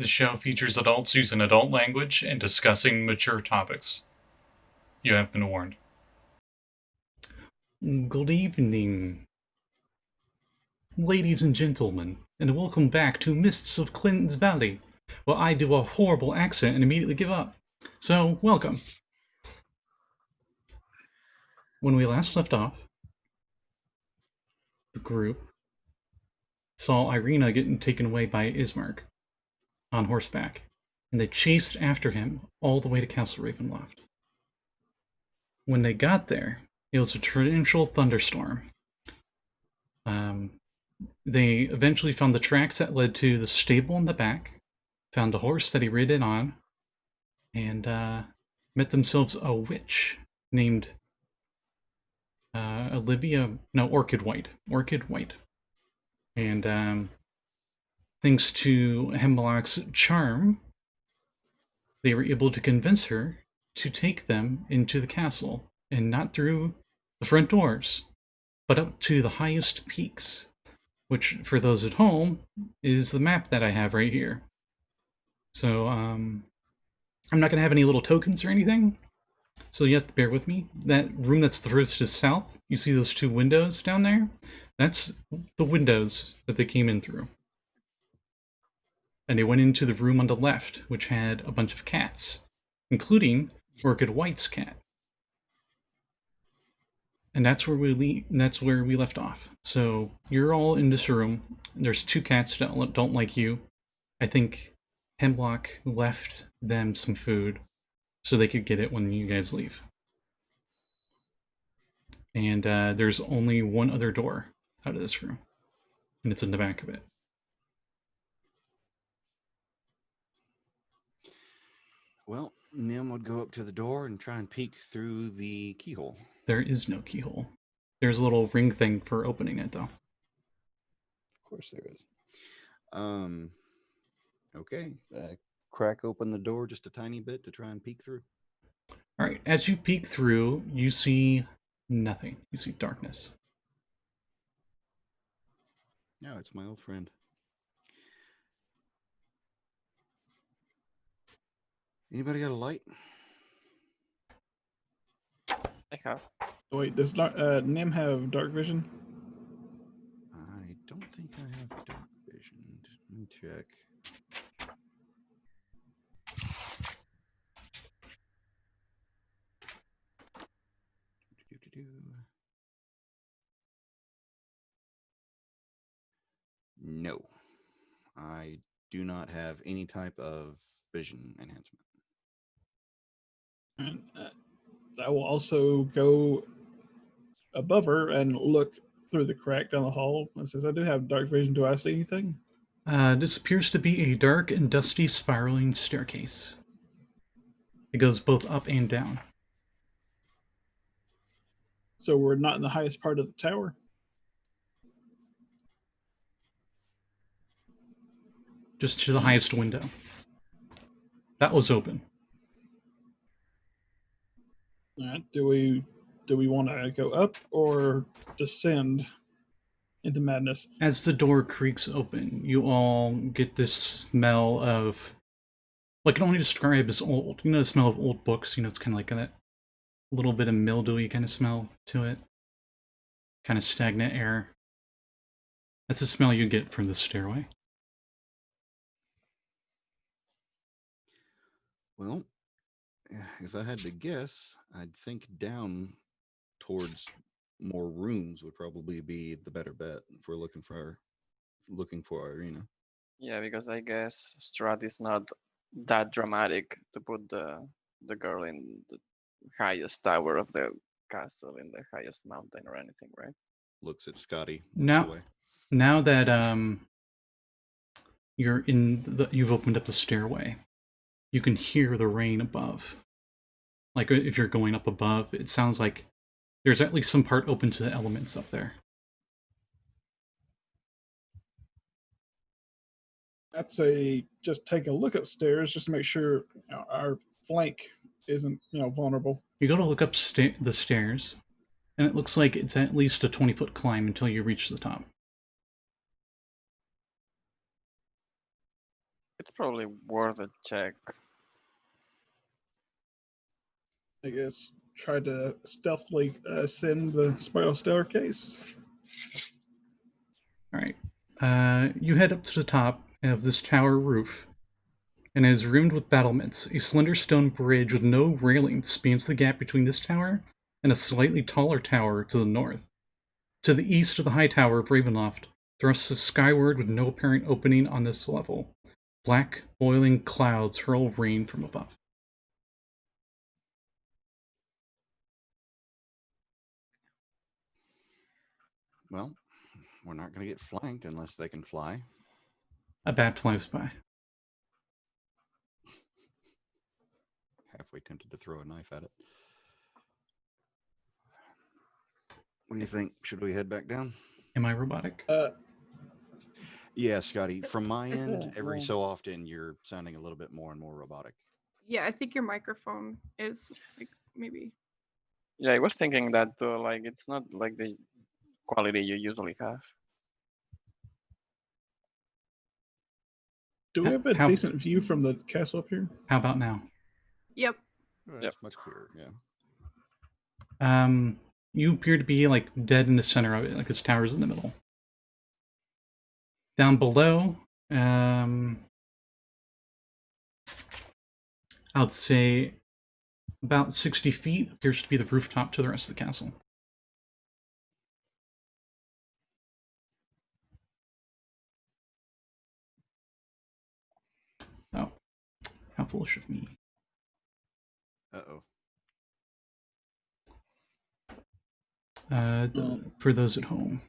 The show features adults using adult language and discussing mature topics. You have been warned. Good evening, ladies and gentlemen, and welcome back to Mists of Clinton's Valley. Well, I do a horrible accent and immediately give up. So, welcome. When we last left off, the group saw Irina getting taken away by Ismark on horseback, and they chased after him all the way to Castle Ravenloft. When they got there, it was a torrential thunderstorm. They eventually found the tracks that led to the stable in the back, found a horse that he ridden on, and met themselves a witch named Orchid White. And thanks to Hemlock's charm, they were able to convince her to take them into the castle, and not through the front doors, but up to the highest peaks, which, for those at home, is the map that I have right here. So, I'm not going to have any little tokens or anything, so you have to bear with me. That room that's the furthest south, you see those two windows down there? That's the windows that they came in through. And they went into the room on the left, which had a bunch of cats, including Orchid White's cat. And that's where we left off. So you're all in this room. There's two cats that don't like you. I think Hemlock left them some food so they could get it when you guys leave. And there's only one other door out of this room, and it's in the back of it. Well, Nyhm would go up to the door and try and peek through the keyhole. There is no keyhole. There's a little ring thing for opening it, though. Of course there is. Okay. Crack open the door just a tiny bit to try and peek through. All right. As you peek through, you see nothing. You see darkness. No, it's my old friend. Anybody got a light? I have. Wait, does Nyhm have dark vision? I don't think I have dark vision. Let me check. No, I do not have any type of vision enhancement. And I will also go above her and look through the crack down the hall. And since I do have dark vision, do I see anything? This appears to be a dark and dusty spiraling staircase. It goes both up and down. So we're not in the highest part of the tower? Just to the highest window. That was open. All right. Do we want to go up or descend into madness? As the door creaks open, you all get this smell of, what I can only describe as old. You know the smell of old books? You know, it's kind of like that little bit of mildewy kind of smell to it. Kind of stagnant air. That's the smell you get from the stairway. Well, if I had to guess, I'd think down towards more rooms would probably be the better bet if we're looking for Irina. Yeah, because I guess Strahd is not that dramatic to put the girl in the highest tower of the castle, in the highest mountain or anything, right? Looks at Scotty. Now that you've opened up the stairway, you can hear the rain above. Like if you're going up above, it sounds like there's at least some part open to the elements up there. I'd say just take a look upstairs just to make sure our flank isn't vulnerable. You go to look up the stairs, and it looks like it's at least a 20-foot climb until you reach the top. It's probably worth a check. I guess try to stealthily ascend the spiral staircase. All right. You head up to the top of this tower roof, and it is rimmed with battlements. A slender stone bridge with no railing spans the gap between this tower and a slightly taller tower to the north. To the east of the high tower of Ravenloft thrusts skyward with no apparent opening on this level. Black, boiling clouds hurl rain from above. Well, we're not going to get flanked unless they can fly. A bat flies by. Halfway tempted to throw a knife at it. What do you think? Should we head back down? Am I robotic? Yeah, Scotty. From my end, every so often you're sounding a little bit more and more robotic. Yeah, I think your microphone is like maybe. Yeah, I was thinking that too. Like, it's not like the quality you usually have. Do we have a How- decent view from the castle up here? How about now? Yep. It's much clearer, yeah. You appear to be like dead in the center of it, like its tower's in the middle. Down below, I'd say about 60 feet appears to be the rooftop to the rest of the castle. Oh, how foolish of me. Uh-oh. For those at home.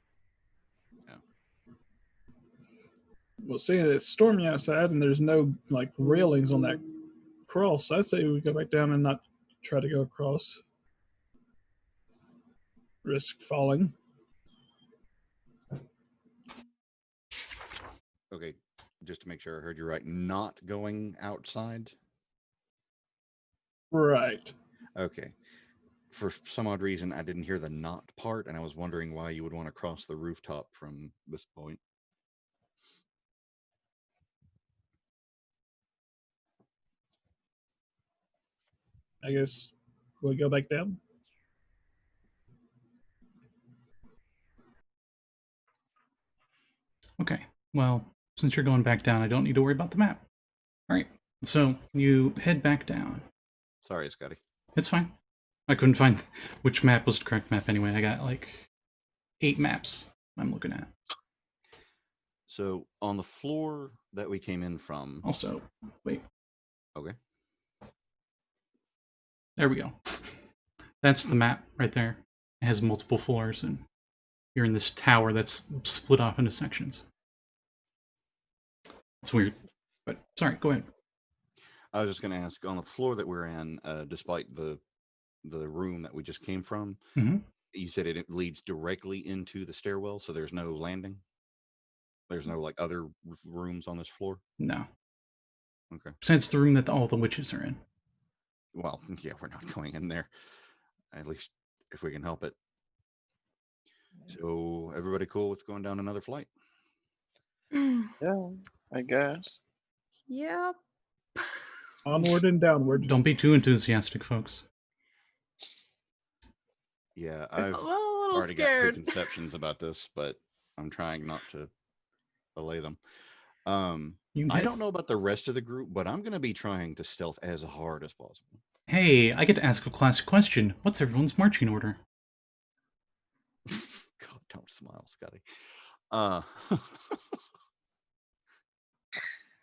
Well, seeing it's stormy outside and there's no like railings on that cross, I'd say we go back down and not try to go across. Risk falling. Okay, just to make sure I heard you right, not going outside? Right. Okay. For some odd reason, I didn't hear the not part, and I was wondering why you would want to cross the rooftop from this point. I guess we go back down. Okay, well, since you're going back down, I don't need to worry about the map. Alright, so you head back down. Sorry, Scotty. It's fine. I couldn't find which map was the correct map anyway. I got like 8 maps I'm looking at. So, on the floor that we came in from... Also, wait, Okay. there we go. That's the map right there. It has multiple floors, and you're in this tower that's split off into sections. It's weird, but sorry, go ahead. I was just going to ask, on the floor that we're in, despite the room that we just came from, Mhm. you said it leads directly into the stairwell, so there's no landing? There's no, like, other rooms on this floor? No. Okay. Besides the room that all the witches are in. Well, yeah, we're not going in there. At least if we can help it. So, everybody cool with going down another flight? Yeah, I guess. Yep. Onward and downward. Don't be too enthusiastic, folks. Yeah, I've a little already got scared. preconceptions about this, but I'm trying not to allay them. You I get- don't know about the rest of the group, but I'm going to be trying to stealth as hard as possible. Hey, I get to ask a classic question. What's everyone's marching order? God, don't smile, Scotty.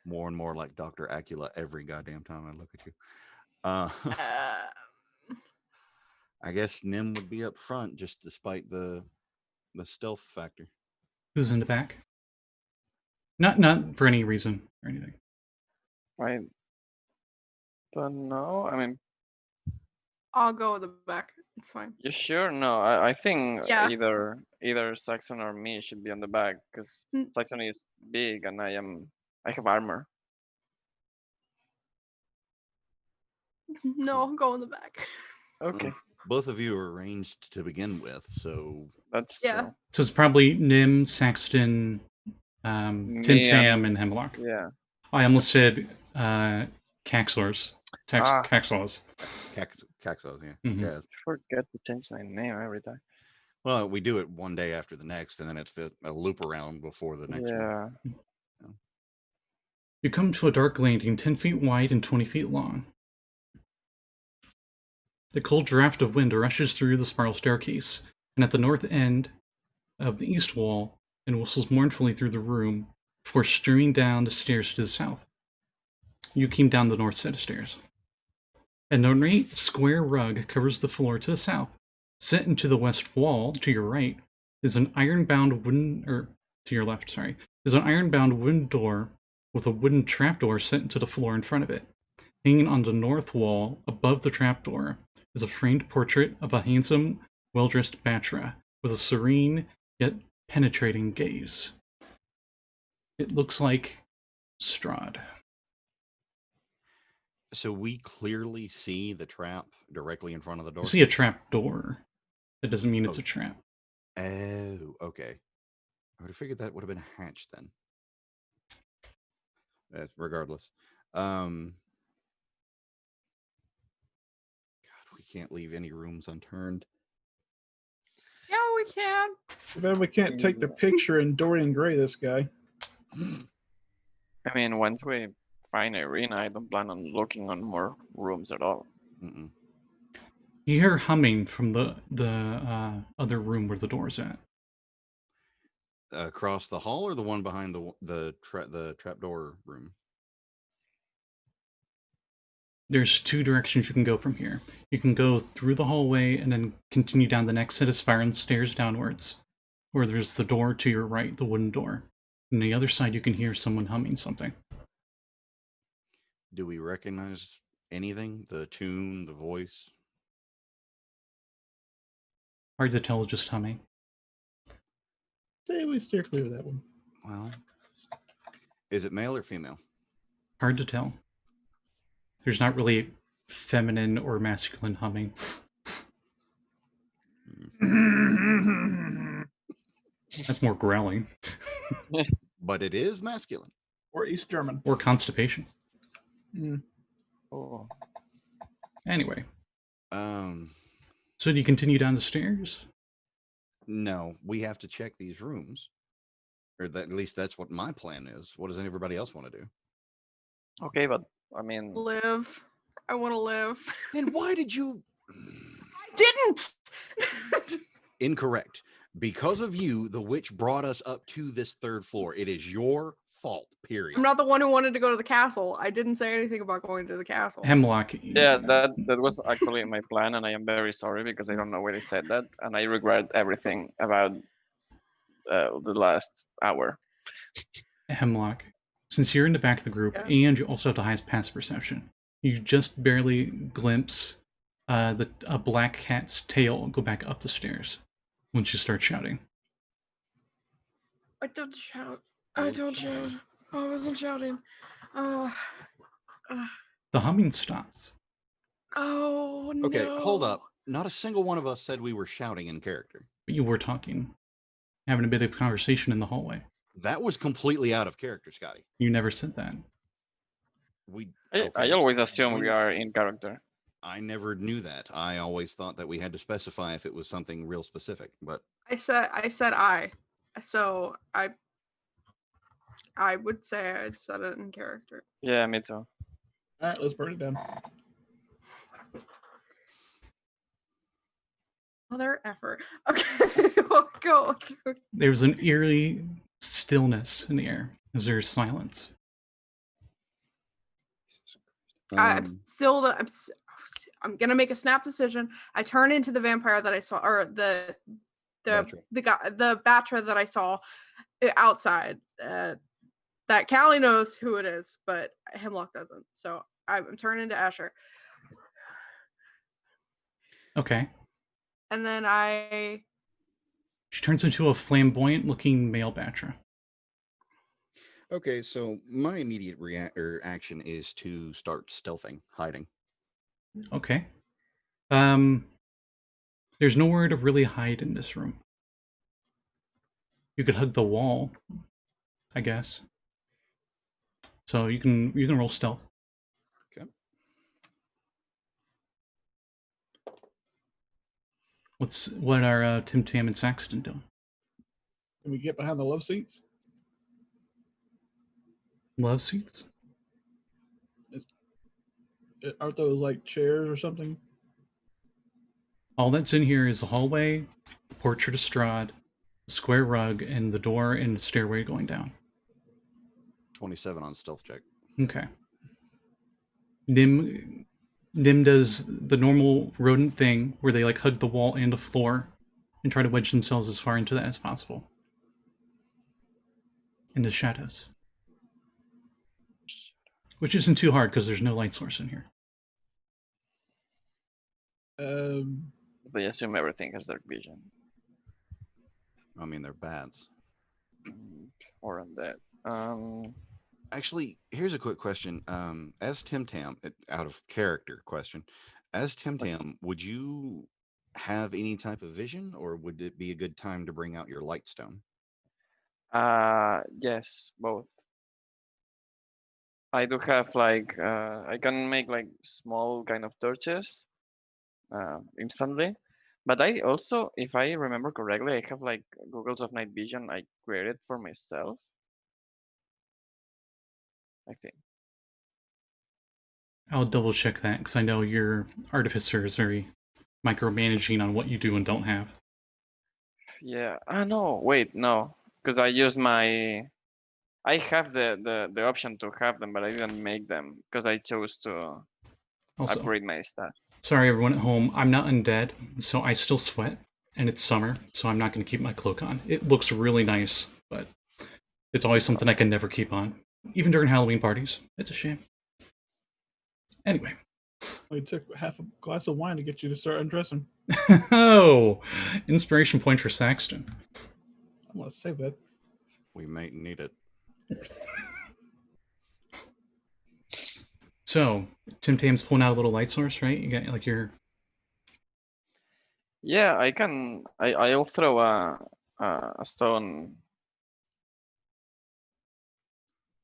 More and more like Dr. Acula every goddamn time I look at you. I guess Nyhm would be up front, just despite the stealth factor. Who's in the back? Not for any reason or anything. I don't know. I mean, I'll go with the back. It's fine. you sure? No, I think Yeah. either Saxon or me should be on the back because Mm. Saxon is big and I have armor. No, I'll go in the back. Okay, Both of you are ranged to begin with, so that's Yeah. true. So it's probably Nyhm, Saxton, Me Tim-Tam, and Hemlock. Yeah. I almost said Caxlors. Ah. Caxlaws. Caxos, yeah. Mhm. Yes. Forget to change my name every time. Well, we do it one day after the next, and then it's a loop around before the next one. Yeah. You come to a dark landing 10 feet wide and 20 feet long. The cold draft of wind rushes through the spiral staircase, and at the north end of the east wall, and whistles mournfully through the room before streaming down the stairs to the south. You came down the north set of stairs. An ornate square rug covers the floor to the south. Set into the west wall, to your right, is an iron-bound wooden, to your left, sorry, is an iron-bound wooden door with a wooden trapdoor set into the floor in front of it. Hanging on the north wall, above the trapdoor, is a framed portrait of a handsome, well-dressed Batra with a serene yet penetrating gaze. It looks like Strahd. So we clearly see the trap directly in front of the door. You see a trap door. That doesn't mean it's a trap. Oh, okay. I would have figured that would have been a hatch then. Regardless. God, we can't leave any rooms unturned. Yeah, we can. Too bad we can't take the picture and Dorian Gray this guy. I mean, once we find Irina, I don't plan on looking on more rooms at all. Mm-mm. You hear humming from the other room where the door's at. Across the hall, or the one behind the trapdoor room? There's two directions you can go from here. You can go through the hallway and then continue down the next set of spiral stairs downwards. Or there's the door to your right, the wooden door. On the other side, you can hear someone humming something. Do we recognize anything? The tune, the voice? Hard to tell, just humming. Say we steer clear of that one. Well, is it male or female? Hard to tell. There's not really feminine or masculine humming. That's more growling. But it is masculine. Or East German. Or constipation. Mm. Oh. Anyway. Um, So do you continue down the stairs? no, we have to check these rooms. Or at least that's what my plan is. What does everybody else want to do? Okay, but I mean, Live. I want to live. Then why did you... I didn't! Incorrect. Because of you, the witch brought us up to this third floor. It is your fault, period. I'm not the one who wanted to go to the castle. I didn't say anything about going to the castle. Hemlock. yeah, that was actually my plan, and I am very sorry because I don't know where I said that, and I regret everything about the last hour. Hemlock. Since you're in the back of the group, Yeah. and you also have the highest passive perception, you just barely glimpse a black cat's tail go back up the stairs when she starts shouting. I don't shout. I don't shout. I wasn't shouting. The humming stops. Oh, no. Okay, hold up. Not a single one of us said we were shouting in character. But you were talking, having a bit of conversation in the hallway. That was completely out of character, Scotty. You never said that. I always assume we are in character. I never knew that. I always thought that we had to specify if it was something real specific, but I said I. So I would say I said it in character. Yeah, me too. All right, let's burn it down. Mother effort. Okay, we'll go through. There's an eerie stillness in the air as there's silence. I'm gonna make a snap decision. I turn into the vampire that I saw, or the Batra that I saw outside. That Callie knows who it is, but Hemlock doesn't. So I'm turning into Escher. Okay. And then She turns into a flamboyant-looking male Batra. okay, so my immediate action is to start stealthing, hiding. Okay. There's nowhere to really hide in this room. You could hug the wall, I guess. So you can roll stealth. Okay. What are Tim-Tam and Saxton doing? Can we get behind the love seats? Love seats? Aren't those like chairs or something? All that's in here is the hallway, portrait of Strahd, the square rug, and the door and the stairway going down. 27 on stealth check. Okay. Nyhm does the normal rodent thing where they like hug the wall and the floor and try to wedge themselves as far into that as possible. In the shadows. Which isn't too hard because there's no light source in here. They assume everything has dark vision. I mean, they're bats. Or undead. Actually, here's a quick question. As Tim-Tam, out of character question, as Tim-Tam, would you have any type of vision, or would it be a good time to bring out your lightstone? Yes, both. I do have like I can make like small kind of torches instantly, but I also, if I remember correctly, I have like goggles of night vision I created for myself. I think. I'll double check that because I know your Artificer is very micromanaging on what you do and don't have. Yeah. No. Wait. No. Because I use my. I have the option to have them, but I didn't make them because I chose to Also, upgrade my stuff. sorry everyone at home, I'm not undead, so I still sweat, and it's summer, so I'm not going to keep my cloak on. It looks really nice, but it's always something I can never keep on. Even during Halloween parties. It's a shame. Anyway. We took half a glass of wine to get you to start undressing. Oh! Inspiration point for Saxton. I want to save that. We might need it. So, Tim-Tam's pulling out a little light source, right? You got like your... Yeah, I can. I'll throw a stone,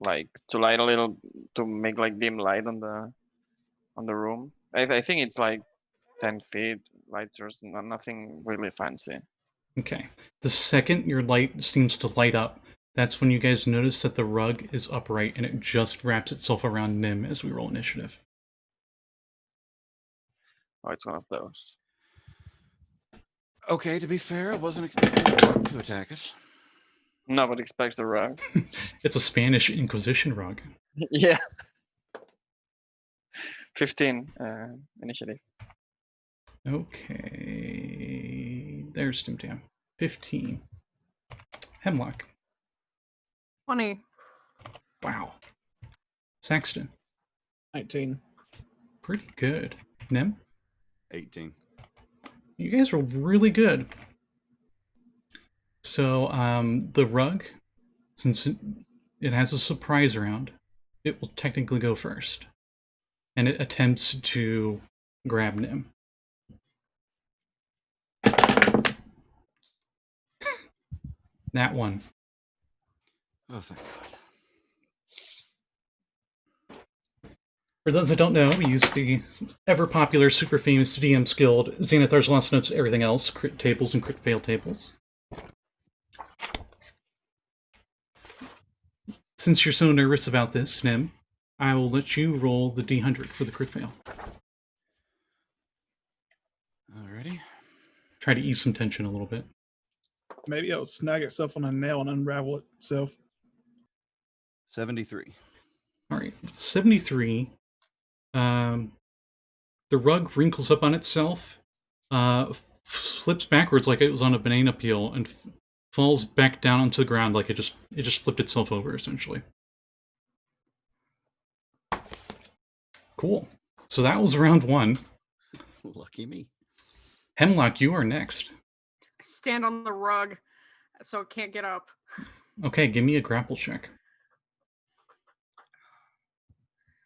like to light a little, to make like dim light on the room. I think it's like 10 feet light source, nothing really fancy. Okay. The second your light seems to light up, that's when you guys notice that the rug is upright and it just wraps itself around Nyhm as we roll initiative. Oh, it's one of those. Okay, to be fair, I wasn't expecting the rug to attack us. Nobody expects the rug. It's a Spanish Inquisition rug. Yeah. 15 initiative. Okay. There's Tim-Tam. 15. Hemlock. 20. Wow. Saxton. 19. Pretty good. Nyhm? 18. You guys are really good. So, the rug, since it has a surprise round, it will technically go first. And it attempts to grab Nyhm. That one. Oh, thank God. For those that don't know, we use the ever-popular, super-famous DM's Guild, Xanathar's Lost Notes, everything else, crit tables and crit fail tables. Since you're so nervous about this, Nyhm, I will let you roll the D100 for the crit fail. Alrighty. Try to ease some tension a little bit. Maybe it'll snag itself on a nail and unravel itself. 73. Alright, 73. The rug wrinkles up on itself, flips backwards like it was on a banana peel, and falls back down onto the ground like it just flipped itself over, essentially. Cool. So that was round 1. Lucky me. Hemlock, you are next. Stand on the rug so it can't get up. Okay, give me a grapple check.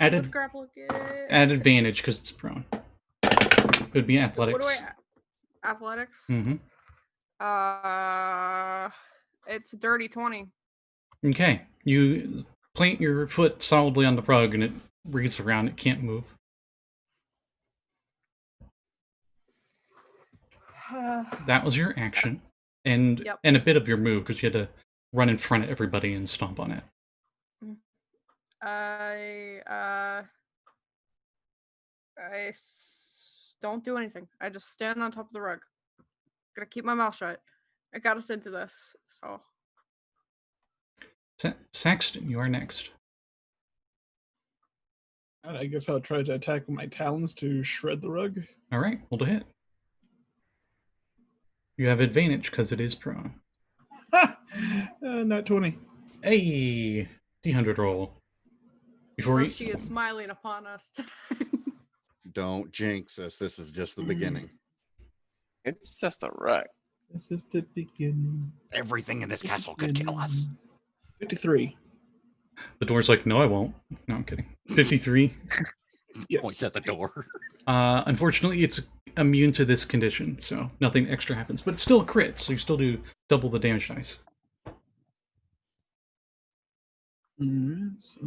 What's grapple get? At advantage because it's prone. It would be athletics. What do I... Athletics? Mm-hmm. It's a dirty 20. Okay, you plant your foot solidly on the rug and it wreathes around. It can't move. That was your action. And Yep. and a bit of your move because you had to run in front of everybody and stomp on it. Don't do anything. I just stand on top of the rug. Gotta keep my mouth shut. I got us into this, so. Saxton, you are next. I guess I'll try to attack with my talons to shred the rug. All right, roll to hit. You have advantage because it is prone. Not 20. Hey, D100 roll. Before She is smiling upon us tonight. Don't jinx us. This is just the beginning. It's just a rug. This is the beginning. Everything in this castle could kill us. 53. The door's like, no, I won't. No, I'm kidding. 53. Yes. Points at the door. Unfortunately, it's immune to this condition, so nothing extra happens. But it's still a crit, so you still do double the damage dice. Alright, so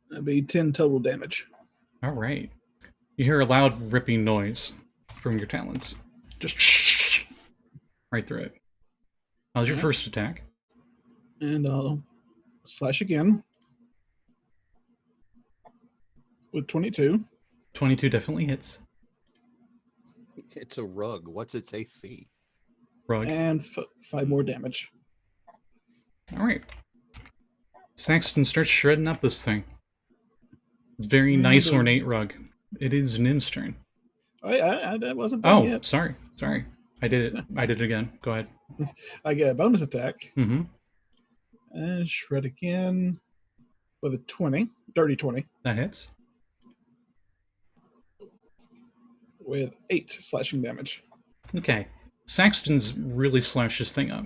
that'd be 10 total damage. All right. You hear a loud ripping noise from your talons. Just right through it. How's your first attack? And I'll slash again with 22. 22 definitely hits. It's a rug. What's its AC? Rug. And 5 more damage. All right. Saxton starts shredding up this thing. It's very nice, ornate rug. It is Nym's turn. That wasn't done yet. Sorry. I did it again. Go ahead. I get a bonus attack. Mm-hmm. And shred again with a 20. Dirty 20. That hits. With 8 slashing damage. Okay. Saxton's really slashed this thing up.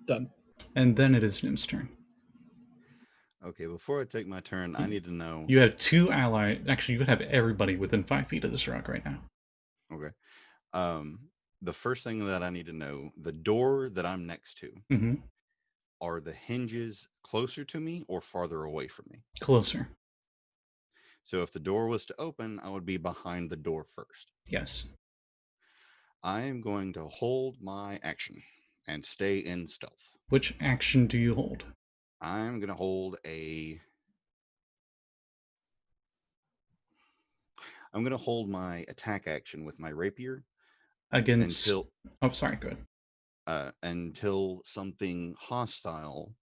Done. And then it is Nym's turn. Okay, before I take my turn, I need to know. You have 2 allies. Actually, you would have everybody within 5 feet of this rock right now. Okay. The first thing that I need to know, the door that I'm next to, Mm-hmm. are the hinges closer to me or farther away from me? Closer. So if the door was to open, I would be behind the door first. Yes. I am going to hold my action and stay in stealth. Which action do you hold? I'm going to hold I'm going to hold my attack action with my rapier Against... until Oh, sorry, go ahead. until something hostile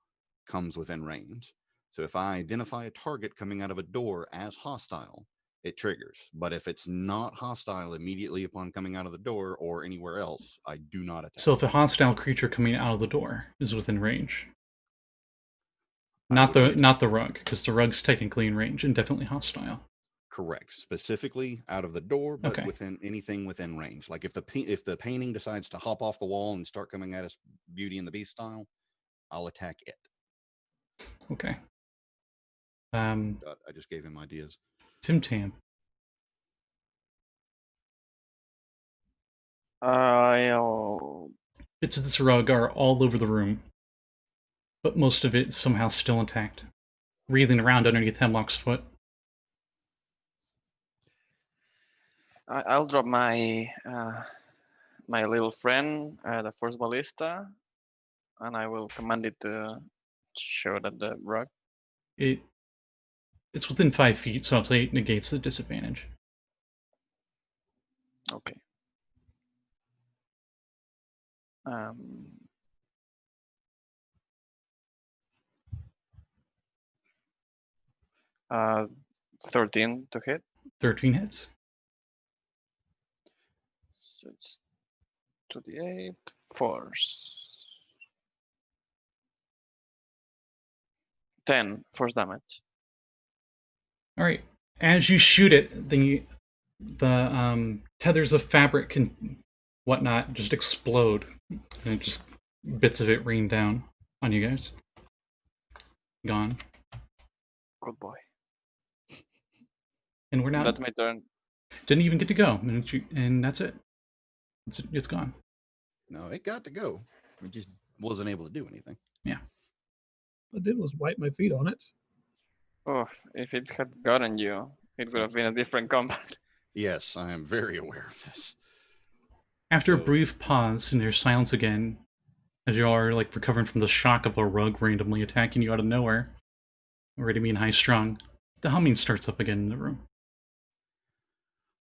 comes within range. So if I identify a target coming out of a door as hostile, it triggers. But if it's not hostile immediately upon coming out of the door or anywhere else, I do not attack. So if a hostile creature coming out of the door is within range. I Not would the rug, because the rug's technically in range and definitely hostile. Correct. Specifically out of the door, but Okay. within anything within range. Like if the painting decides to hop off the wall and start coming at us Beauty and the Beast style, I'll attack it. Okay. God, I just gave him ideas. Tim-Tam. Bits of this rug are all over the room, but most of it is somehow still intact, wreathing around underneath Hemlock's foot. I'll drop my my little friend, the first ballista, and I will command it to shoot at the rug. It's within 5 feet, so I'll say it negates the disadvantage. Okay. 13 to hit. 13 hits. So it's 2d8 force. 10 force damage. All right. As you shoot it, the tethers of fabric and whatnot just explode, and it just bits of it rain down on you guys. Gone. Good boy. And we're not. That's my turn. Didn't even get to go, and that's it. It's gone. No, it got to go. It just wasn't able to do anything. All I did was wipe my feet on it. Oh, if it had gotten you, it would have been a different combat. Yes, I am very aware of this. After a So- brief pause and there's silence again, as you all are like recovering from the shock of a rug randomly attacking you out of nowhere, already being high strung, the humming starts up again in the room.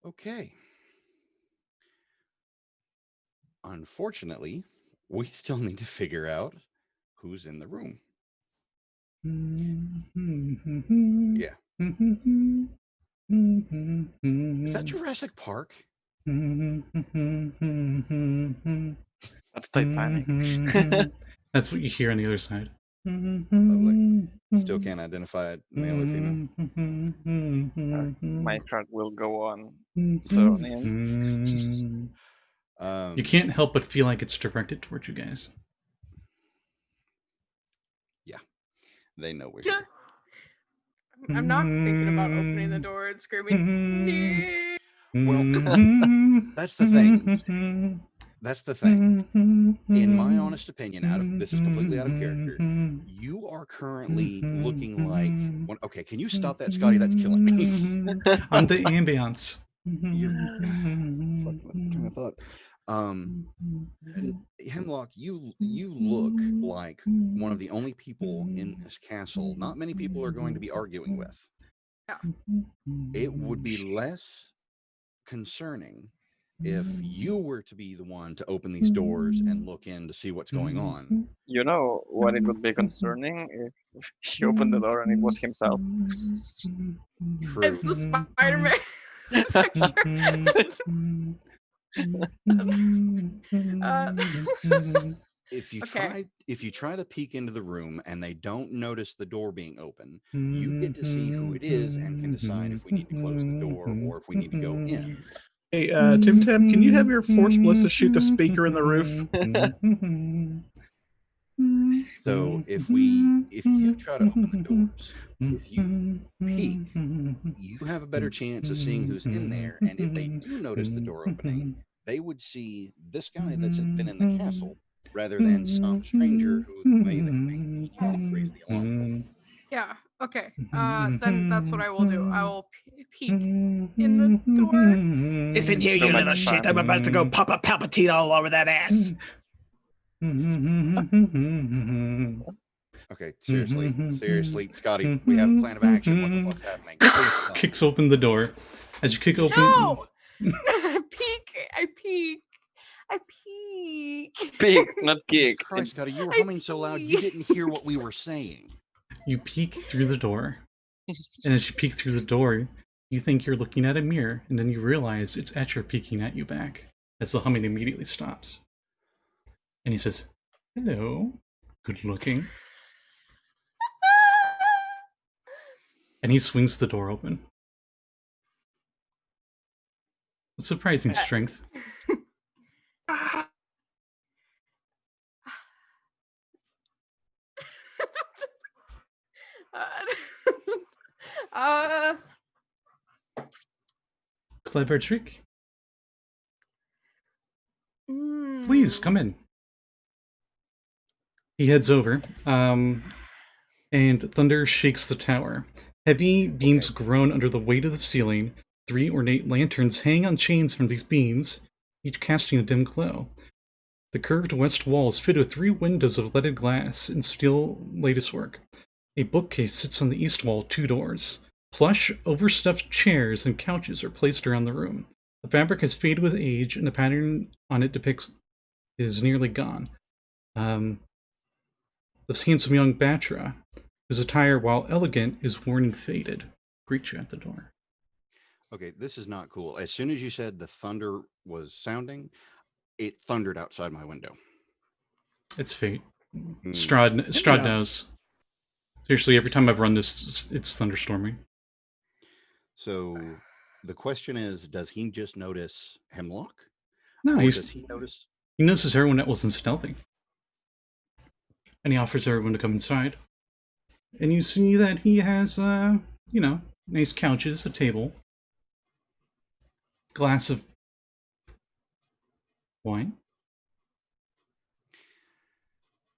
Okay. Unfortunately, we still need to figure out who's in the room. Yeah. Is that Jurassic Park? That's Titanic. That's what you hear on the other side. Lovely. Still can't identify it, male or female. My heart will go on. So, You can't help but feel like it's directed towards you guys. They know we're Yeah. here. I'm not thinking about opening the door and screaming. Well, that's the thing. That's the thing. In my honest opinion, this is completely out of character. You are currently looking like. Okay, can you stop that, Scotty? That's killing me. I'm the ambience. You're fucking with my train of thought. And Hemlock, you look like one of the only people in this castle. Not many people are going to be arguing with. Yeah. It would be less concerning if you were to be the one to open these doors and look in to see what's going on. you know what it would be concerning if he opened the door and it was himself. True. It's the Spider-Man picture. If you Okay. try to peek into the room and they don't notice the door being open, you get to see who it is and can decide if we need to close the door or if we need to go in. Hey, Tim-Tam, can you have your Force Ballista shoot the speaker in the roof? So if you try to open the doors, if you peek, you have a better chance of seeing who's in there. And if they do notice the door opening, they would see this guy that's been in the castle rather than some stranger who may immediately raise the alarm for. Yeah. Okay. Then that's what I will do. I will peek in the door. Listen here, So you much little shit. fun. I'm about to go pop a Palpatine all over that ass. Okay, seriously, Scotty, we have a plan of action. What the fuck's happening? Please stop. Kicks open the door. As you kick open, No. I peek. Peek, not Jesus kick. Christ, Scotty, you were I humming so loud you didn't hear what we were saying. you peek through the door. And as you peek through the door, you think you're looking at a mirror, and then you realize it's Escher peeking at you back. As the humming immediately stops. And he says, "Hello, good looking." And he swings the door open. With surprising strength. Clever trick. Please, come in. He heads over, and thunder shakes the tower. Heavy beams groan under the weight of the ceiling. 3 ornate lanterns hang on chains from these beams, each casting a dim glow. The curved west wall is fitted with 3 windows of leaded glass and steel latticework. A bookcase sits on the east wall, 2 doors. Plush, overstuffed chairs and couches are placed around the room. The fabric has faded with age, and the pattern on it is nearly gone. This handsome young Batra, whose attire, while elegant, is worn and faded, greets you at the door. Okay, this is not cool. As soon as you said the thunder was sounding, it thundered outside my window. It's fate. Mm. Strahd knows. Seriously, every time I've run this, it's thunderstorming. So the question is, does he just notice Hemlock? No, Or he does he notice? notices everyone that wasn't stealthy. And he offers everyone to come inside. And you see that he has, nice couches, a table, glass of wine.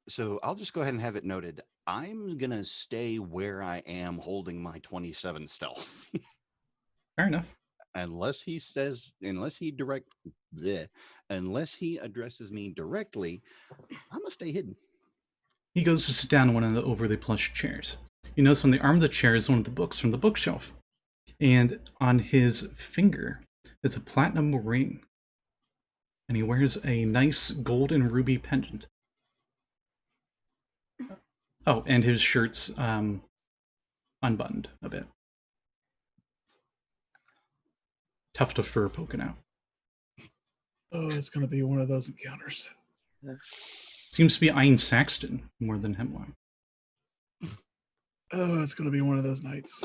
So I'll just go ahead and have it noted. I'm gonna stay where I am, holding my 27 stealth, Fair enough. unless he addresses me directly. I'm gonna stay hidden. He goes to sit down in one of the overly plush chairs. You notice on the arm of the chair is one of the books from the bookshelf. And on his finger is a platinum ring. And he wears a nice gold and ruby pendant. Oh, and his shirt's unbuttoned a bit. Tuft of fur poking out. Oh, it's going to be one of those encounters. Seems to be eyeing Saxton more than Hemlock. Oh, it's going to be one of those nights.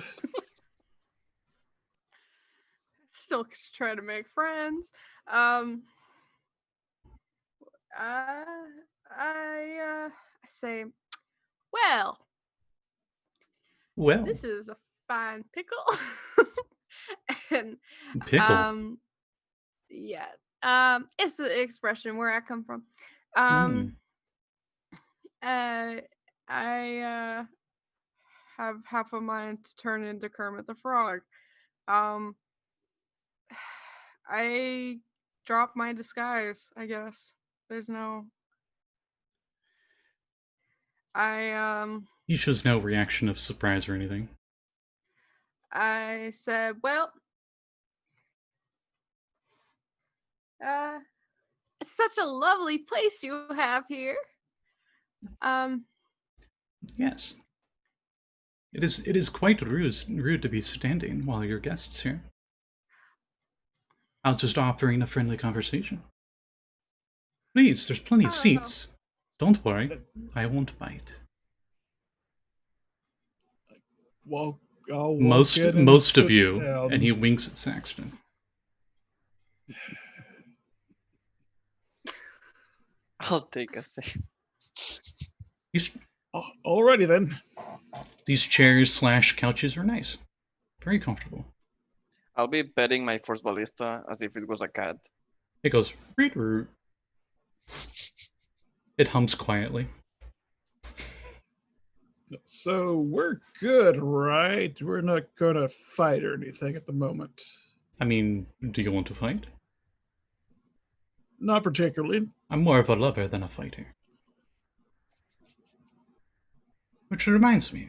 Still trying to make friends. I say, well, Well, this is a fine pickle. And pickle. yeah. It's the expression where I come from. I have half a mind to turn into Kermit the Frog. I dropped my disguise, I guess. There's no. He shows no reaction of surprise or anything. I said, well, it's such a lovely place you have here. Yes. It is quite rude to be standing while your guests here. I was just offering a friendly conversation. Please, there's plenty of seats. Don't worry, I won't bite. Well, I'll Most walk in and of sit you, down. and he winks at Saxton. I'll take a second. Oh, alrighty then. These chairs / couches are nice. Very comfortable. I'll be petting my first ballista as if it was a cat. It goes, root root. It hums quietly. So we're good, right? We're not going to fight or anything at the moment. I mean, do you want to fight? Not particularly. I'm more of a lover than a fighter. Which reminds me,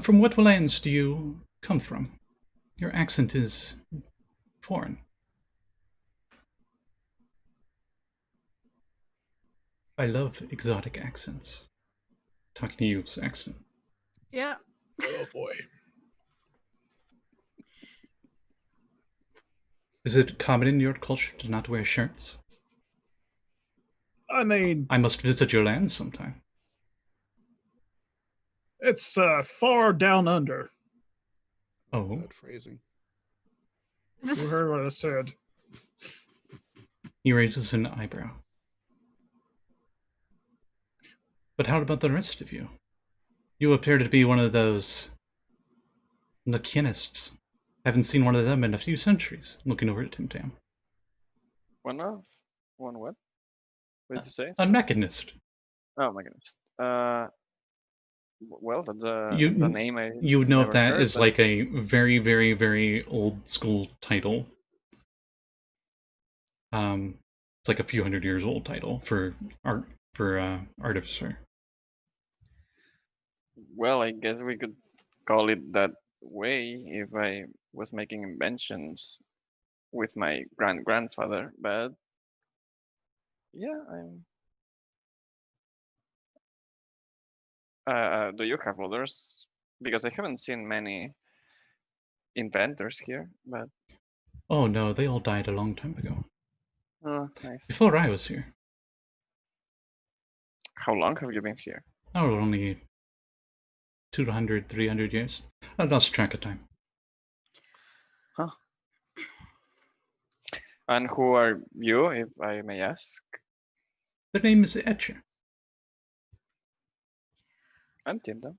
from what lands do you come from? Your accent is foreign. I love exotic accents. Talking to you, Saxton. Yeah. Oh boy. Is it common in your culture to not wear shirts? I mean, I must visit your lands sometime. it's far down under. Oh, Bad phrasing. You heard what I said. he raises an eyebrow. But how about the rest of you? You appear to be one of those mechanists. Haven't seen one of them in a few centuries. Looking over at Tim-Tam. One what? What did you say? A mechanist. Oh my goodness. Well, the name I You would know if never that heard, is but like a very, very, very old school title. It's like a few hundred years old title for Artificer. well, I guess we could call it that way if I was making inventions with my grandfather, but yeah, I'm. Do you have others? Because I haven't seen many inventors here, but Oh no, they all died a long time ago. oh, nice. Before I was here. How long have you been here? Oh, only 200, 300 years. I lost track of time. Huh. And who are you, if I may ask? The name is Escher. I'm Tim-Tam.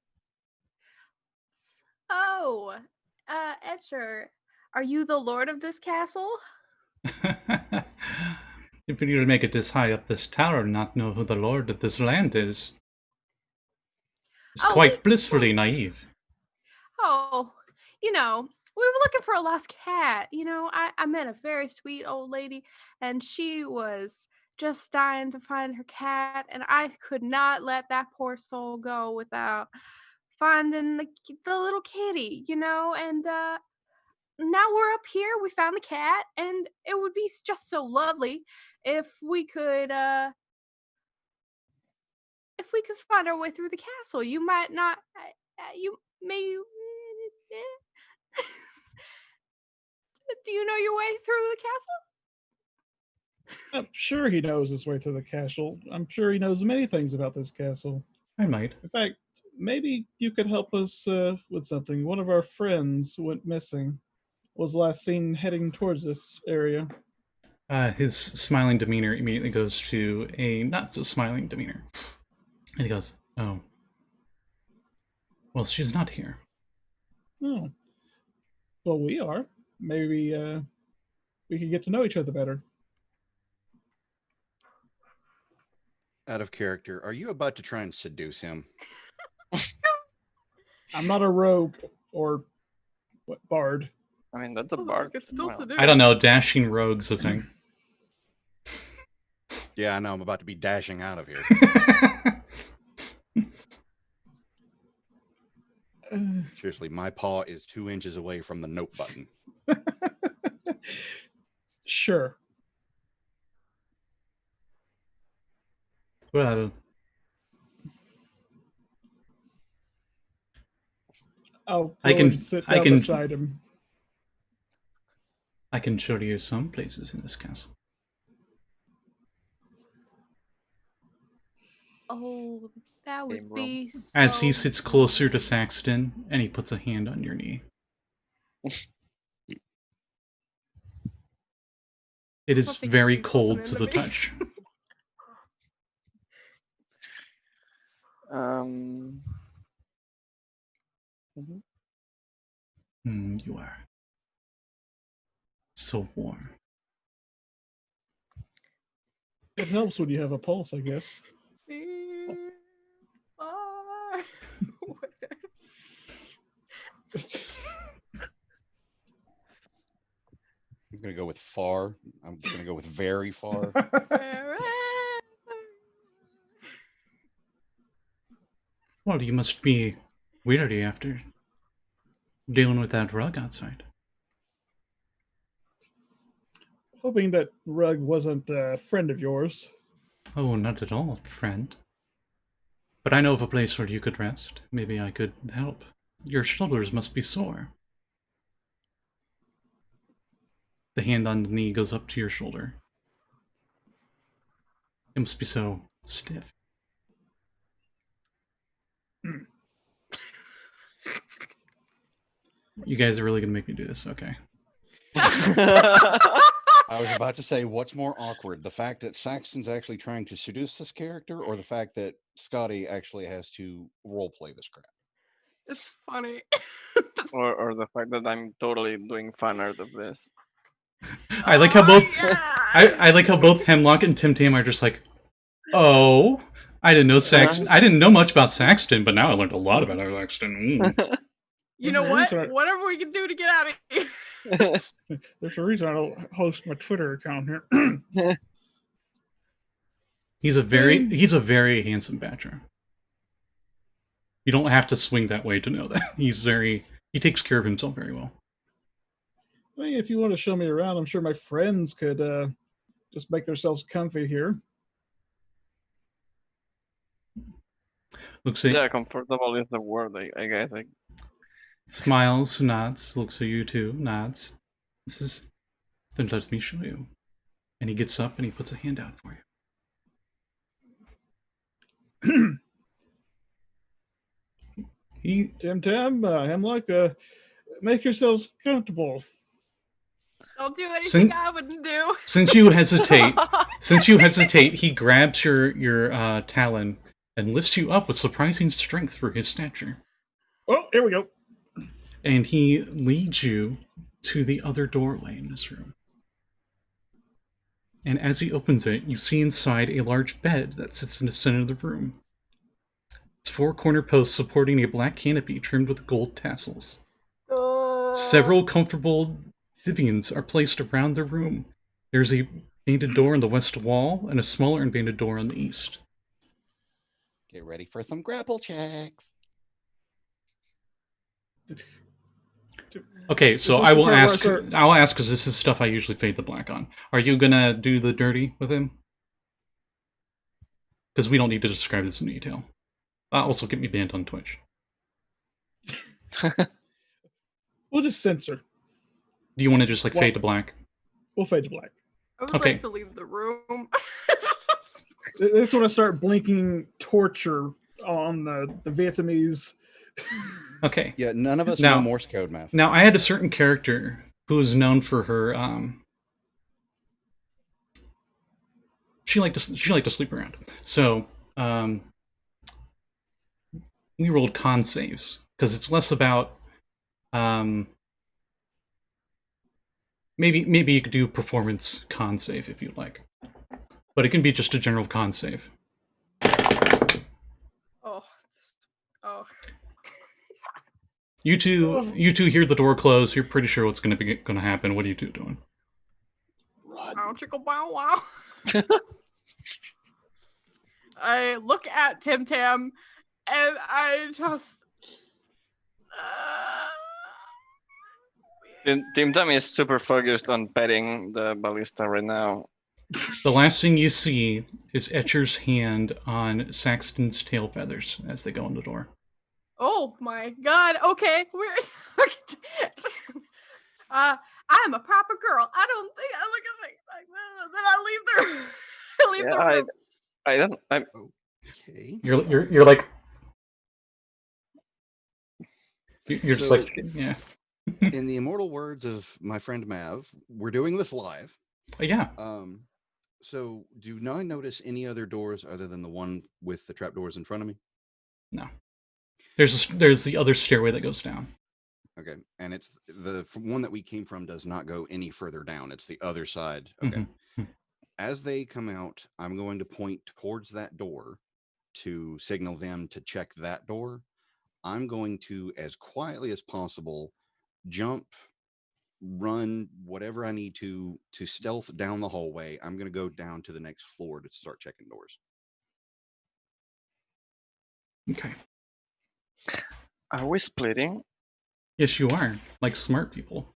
Oh, Escher, are you the lord of this castle? If you were to make it this high up this tower and not know who the lord of this land is, It's Oh, quite we- blissfully naive. Oh, we were looking for a lost cat. I met a very sweet old lady, and she was just dying to find her cat, and I could not let that poor soul go without finding the little kitty, and now we're up here. We found the cat, and it would be just so lovely if we could find our way through the castle. You might not you maybe do you know your way through the castle? I'm sure he knows his way through the castle. I'm sure he knows many things about this castle. I might. In fact, maybe you could help us with something. One of our friends went missing. Was last seen heading towards this area. His smiling demeanor immediately goes to a not so smiling demeanor. And he goes, "Oh. Well, she's not here." Oh. Well, we are. Maybe we could get to know each other better. Out of character, are you about to try and seduce him? I'm not a rogue or bard. I mean, that's a Oh, bard. I could still Well, seduce. I don't know, dashing rogue's a thing. Yeah, I know. I'm about to be dashing out of here. Seriously, my paw is 2 inches away from the note button. Sure. Well, I'll go I can- and sit I down can- beside him. I can show you some places in this castle. Oh, that Game would be so As he sits closer to fun. Saxton, and he puts a hand on your knee. It is don't think very he's cold listening to to the me. touch. Mhm. You are so warm. It helps when you have a pulse, I guess. Far. I'm going to go with far. I'm going to go with very far. Forever. Well, you must be weary after dealing with that rug outside. Hoping that rug wasn't a friend of yours. Oh, not at all, friend. But I know of a place where you could rest. Maybe I could help. Your shoulders must be sore. The hand on the knee goes up to your shoulder. It must be so stiff. You guys are really gonna make me do this, okay? I was about to say, what's more awkward? The fact that Saxton's actually trying to seduce this character, or the fact that Scotty actually has to roleplay this crap? It's funny. or the fact that I'm totally doing fan art of this. I like how both yes! I like how both Hemlock and Tim-Tam are just like, oh, I didn't know I didn't know much about Saxton, but now I learned a lot about Saxton. You know Mhm, what? sorry. Whatever we can do to get out of here. There's a reason I don't host my Twitter account here. He's a very handsome badger. You don't have to swing that way to know that. He takes care of himself very well. I mean, if you want to show me around, I'm sure my friends could just make themselves comfy here. Looks at Yeah, comfortable is the word, I guess. Like, smiles, nods, looks at you too, nods. Then let me show you. And he gets up and he puts a hand out for you. Tim-Tam, Hemlock, make yourselves comfortable. Don't do anything Sin- I wouldn't do. Since you hesitate, he grabs your talon and lifts you up with surprising strength for his stature. Oh, here we go. And he leads you to the other doorway in this room. And as he opens it, you see inside a large bed that sits in the center of the room. Its 4 corner posts supporting a black canopy trimmed with gold tassels. Several comfortable divans are placed around the room. There's a painted door on the west wall and a smaller unpainted door on the east. Get ready for some grapple checks. Okay, so Is this I the will part where I ask. start- I will ask because this is stuff I usually fade to black on. Are you gonna do the dirty with him? Because we don't need to describe this in detail. Also, get me banned on Twitch. We'll just censor. Do you want to just like Well- fade to black? We'll fade to black. I would Okay. like to leave the room. I just want to start blinking torture on the Vietnamese. Okay. Yeah, none of us Now- know Morse code math. Now, I had a certain character who was known for her. She liked to sleep around. So we rolled con saves because it's less about. Maybe you could do performance con save if you'd like, but it can be just a general con save. Oh. You two hear the door close. You're pretty sure what's going to happen. What are you two doing? Bow chicka bow wow. I look at Tim-Tam and I just Tim-Tam is super focused on petting the ballista right now. The last thing you see is Escher's hand on Saxton's tail feathers as they go in the door. oh my god. Okay. I'm a proper girl. I don't think I look at things like this and then I leave the I leave the room. I don't. Okay. You're like you're just So- like yeah. In the immortal words of my friend Mav, we're doing this live. Yeah. So do I notice any other doors other than the one with the trapdoors in front of me? No. There's the other stairway that goes down. Okay, and it's the one that we came from does not go any further down. It's the other side. Okay. Mhm. As they come out, I'm going to point towards that door to signal them to check that door. I'm going to, as quietly as possible, jump, run, whatever I need to stealth down the hallway. I'm going to go down to the next floor to start checking doors. Okay. Are we splitting? Yes, you are. Like smart people.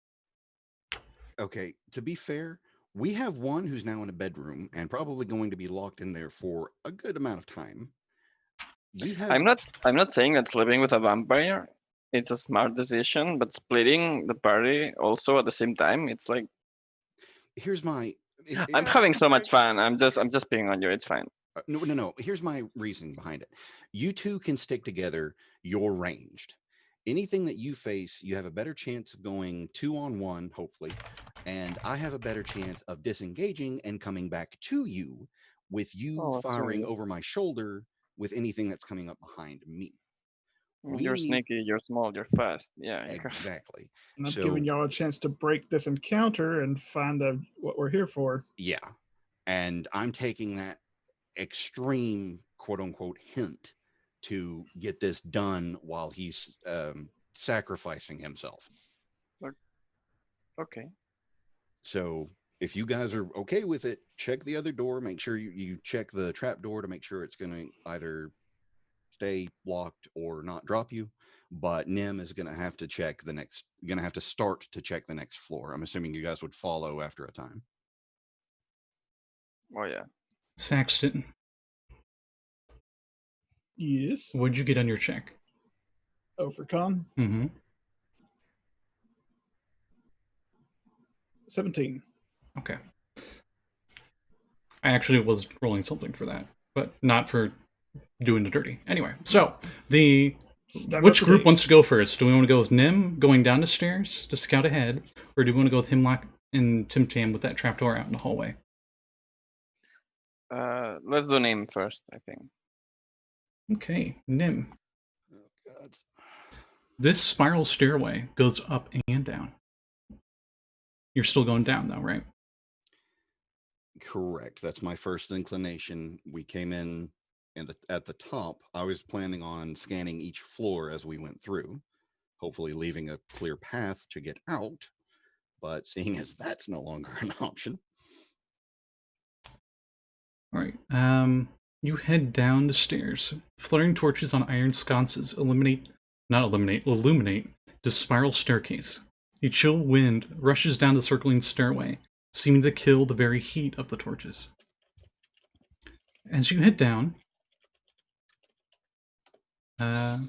Okay, to be fair, we have one who's now in a bedroom and probably going to be locked in there for a good amount of time. We have. I'm not saying that sleeping with a vampire it's a smart decision, but splitting the party also at the same time, it's like Here's my. I'm having so much fun. I'm just being on you. It's fine. No. Here's my reasoning behind it. You two can stick together. You're ranged. Anything that you face, you have a better chance of going 2-on-1, hopefully, and I have a better chance of disengaging and coming back to you with you Oh, firing okay. over my shoulder with anything that's coming up behind me. You're We need- sneaky, you're small, you're fast. Yeah. Exactly. And I'm So- giving y'all a chance to break this encounter and find what we're here for. Yeah. And I'm taking that extreme quote unquote hint to get this done while he's sacrificing himself. Okay. So if you guys are okay with it, check the other door. Make sure you check the trap door to make sure it's going to either stay locked or not drop you. But Nyhm is going to have to start to check the next floor. I'm assuming you guys would follow after a time. Oh yeah. Saxton, Yes. what'd you get on your check? Oh, for con? Mm-hmm. 17. Okay. I actually was rolling something for that, but not for doing the dirty. Anyway, so which group wants to go first? Do we want to go with Nyhm going down the stairs to scout ahead, or do we want to go with Hemlock and Tim-Tam with that trapdoor out in the hallway? Let's do Nyhm first, I think. Okay, Nyhm. Oh, God. This spiral stairway goes up and down. You're still going down, though, right? Correct. That's my first inclination. We came in And at the top, I was planning on scanning each floor as we went through, hopefully leaving a clear path to get out. But seeing as that's no longer an option. All right. You head down the stairs. Fluttering torches on iron sconces illuminate the spiral staircase. A chill wind rushes down the circling stairway, seeming to kill the very heat of the torches. As you head down, let's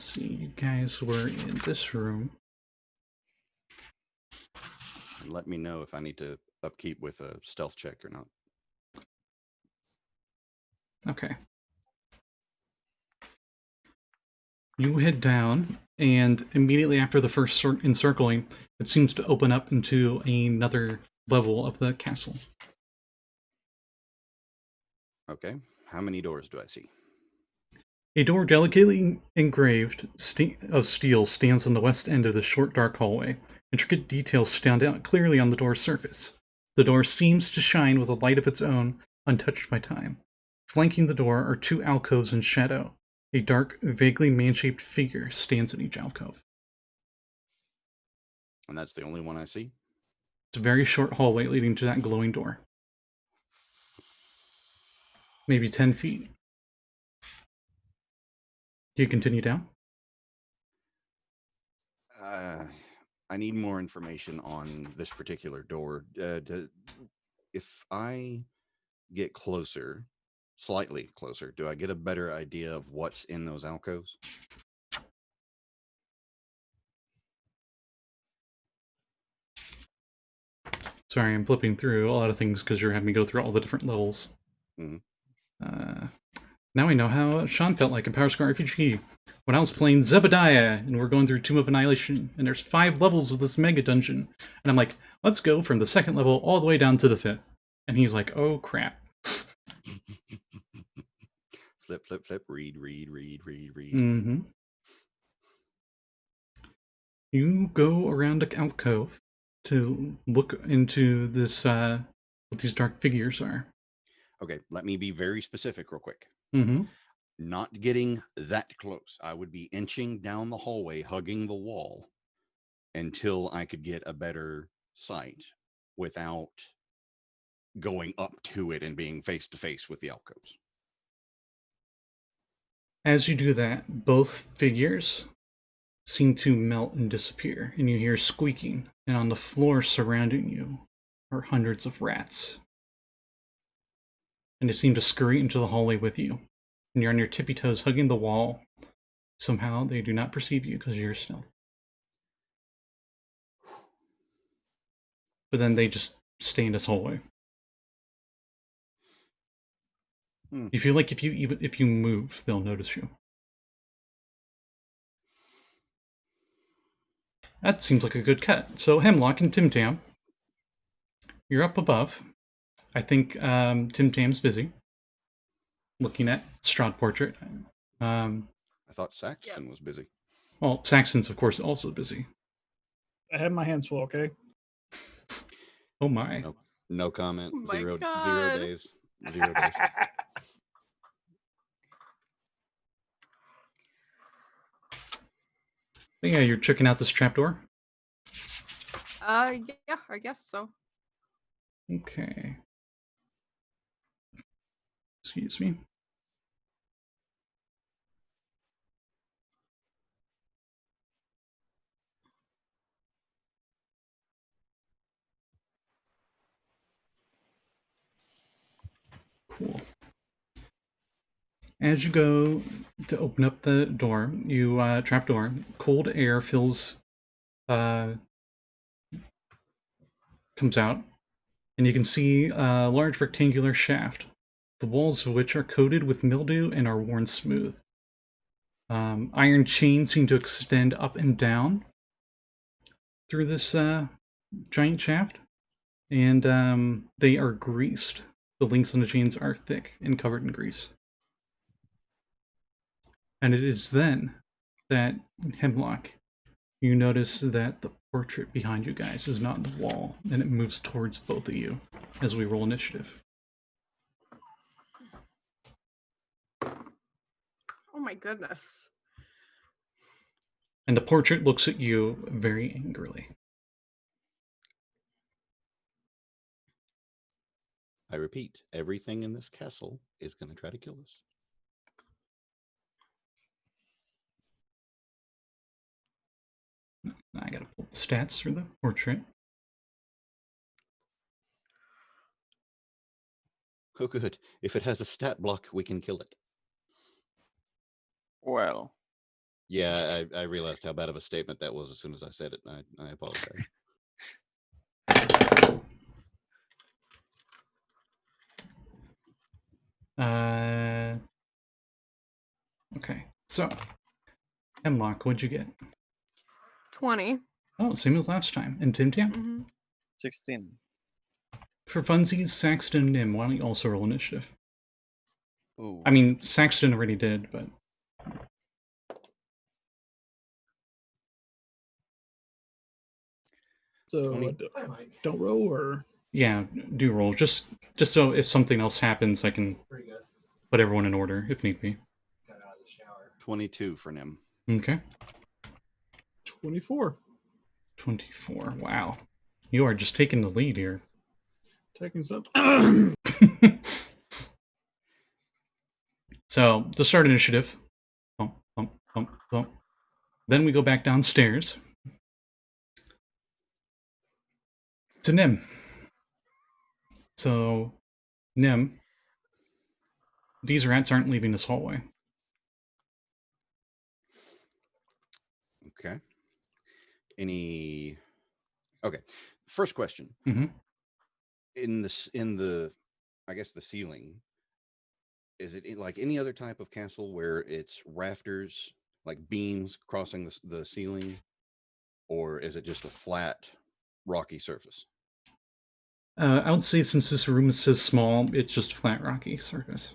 see, you guys were in this room. And let me know if I need to upkeep with a stealth check or not. Okay. You head down, and immediately after the first encircling, it seems to open up into another level of the castle. Okay. How many doors do I see? A door delicately engraved of steel stands on the west end of the short, dark hallway. Intricate details stand out clearly on the door's surface. The door seems to shine with a light of its own, untouched by time. Flanking the door are two alcoves in shadow. A dark, vaguely man-shaped figure stands in each alcove. And that's the only one I see? It's a very short hallway leading to that glowing door. Maybe 10 feet. Do you continue down? I need more information on this particular door. If I get closer, slightly closer, do I get a better idea of what's in those alcoves? Sorry, I'm flipping through a lot of things because you're having me go through all the different levels. Mm-hmm. Now I know how Sean felt like in Power Square RPG. When I was playing Zebediah, and we're going through Tomb of Annihilation, and there's 5 levels of this mega dungeon. And I'm like, let's go from the 2nd level all the way down to the 5th. And he's like, oh crap. Flip, flip, flip, read. Mm-hmm. You go around the alcove to look into this, what these dark figures are. Okay, let me be very specific real quick. Mm-hmm. Not getting that close. I would be inching down the hallway, hugging the wall, until I could get a better sight without going up to it and being face to face with the alcoves. As you do that, both figures seem to melt and disappear, and you hear squeaking, and on the floor surrounding you are hundreds of rats. And they seem to scurry into the hallway with you. And you're on your tippy toes hugging the wall. Somehow they do not perceive you because you're stealth. But then they just stay in this hallway. You feel like if you move, they'll notice you. That seems like a good cut. So Hemlock and Tim-Tam, you're up above. I think Tim-Tam's busy looking at Strahd portrait. I thought Saxton was busy. Well, Saxton's, of course, also busy. I have my hands full, okay? Oh my. No comment. Oh my Zero God. days. 0 days. But yeah, you're checking out this trapdoor? Yeah, I guess so. Okay. Excuse me. Cool. As you go to open up the door, trapdoor, cold air comes out, and you can see a large rectangular shaft, the walls of which are coated with mildew and are worn smooth. Iron chains seem to extend up and down through this giant shaft, and they are greased. The links on the chains are thick and covered in grease. And it is then that, Hemlock, you notice that the portrait behind you guys is not on the wall, and it moves towards both of you as we roll initiative. Oh my goodness. And the portrait looks at you very angrily. I repeat, everything in this castle is going to try to kill us. I gotta pull the stats for the portrait. Oh, good. If it has a stat block, we can kill it. Well, Yeah, I realized how bad of a statement that was as soon as I said it. I apologize. Okay, so Hemlock, what'd you get? 20. Oh, same as last time. And Tim-Tam? Mm-hmm. 16. For funsies, Saxton and Nyhm, why don't you also roll initiative? Oh, I mean, Saxton already did, but... So 20. don't roll or Yeah, do roll. Just so if something else happens, I can put everyone in order, if need be. 22 for Nyhm. Okay. 24. 24. Wow. You are just taking the lead here. Taking some. So, to start initiative, bump, bump, bump, bump. Then we go back downstairs to Nyhm. So, Nyhm, these rats aren't leaving this hallway. Okay. Okay. First question. Mm-hmm. In the, I guess the ceiling, is it like any other type of castle where it's rafters, like beams crossing the ceiling, or is it just a flat, rocky surface? I would say since this room is so small, it's just a flat, rocky surface.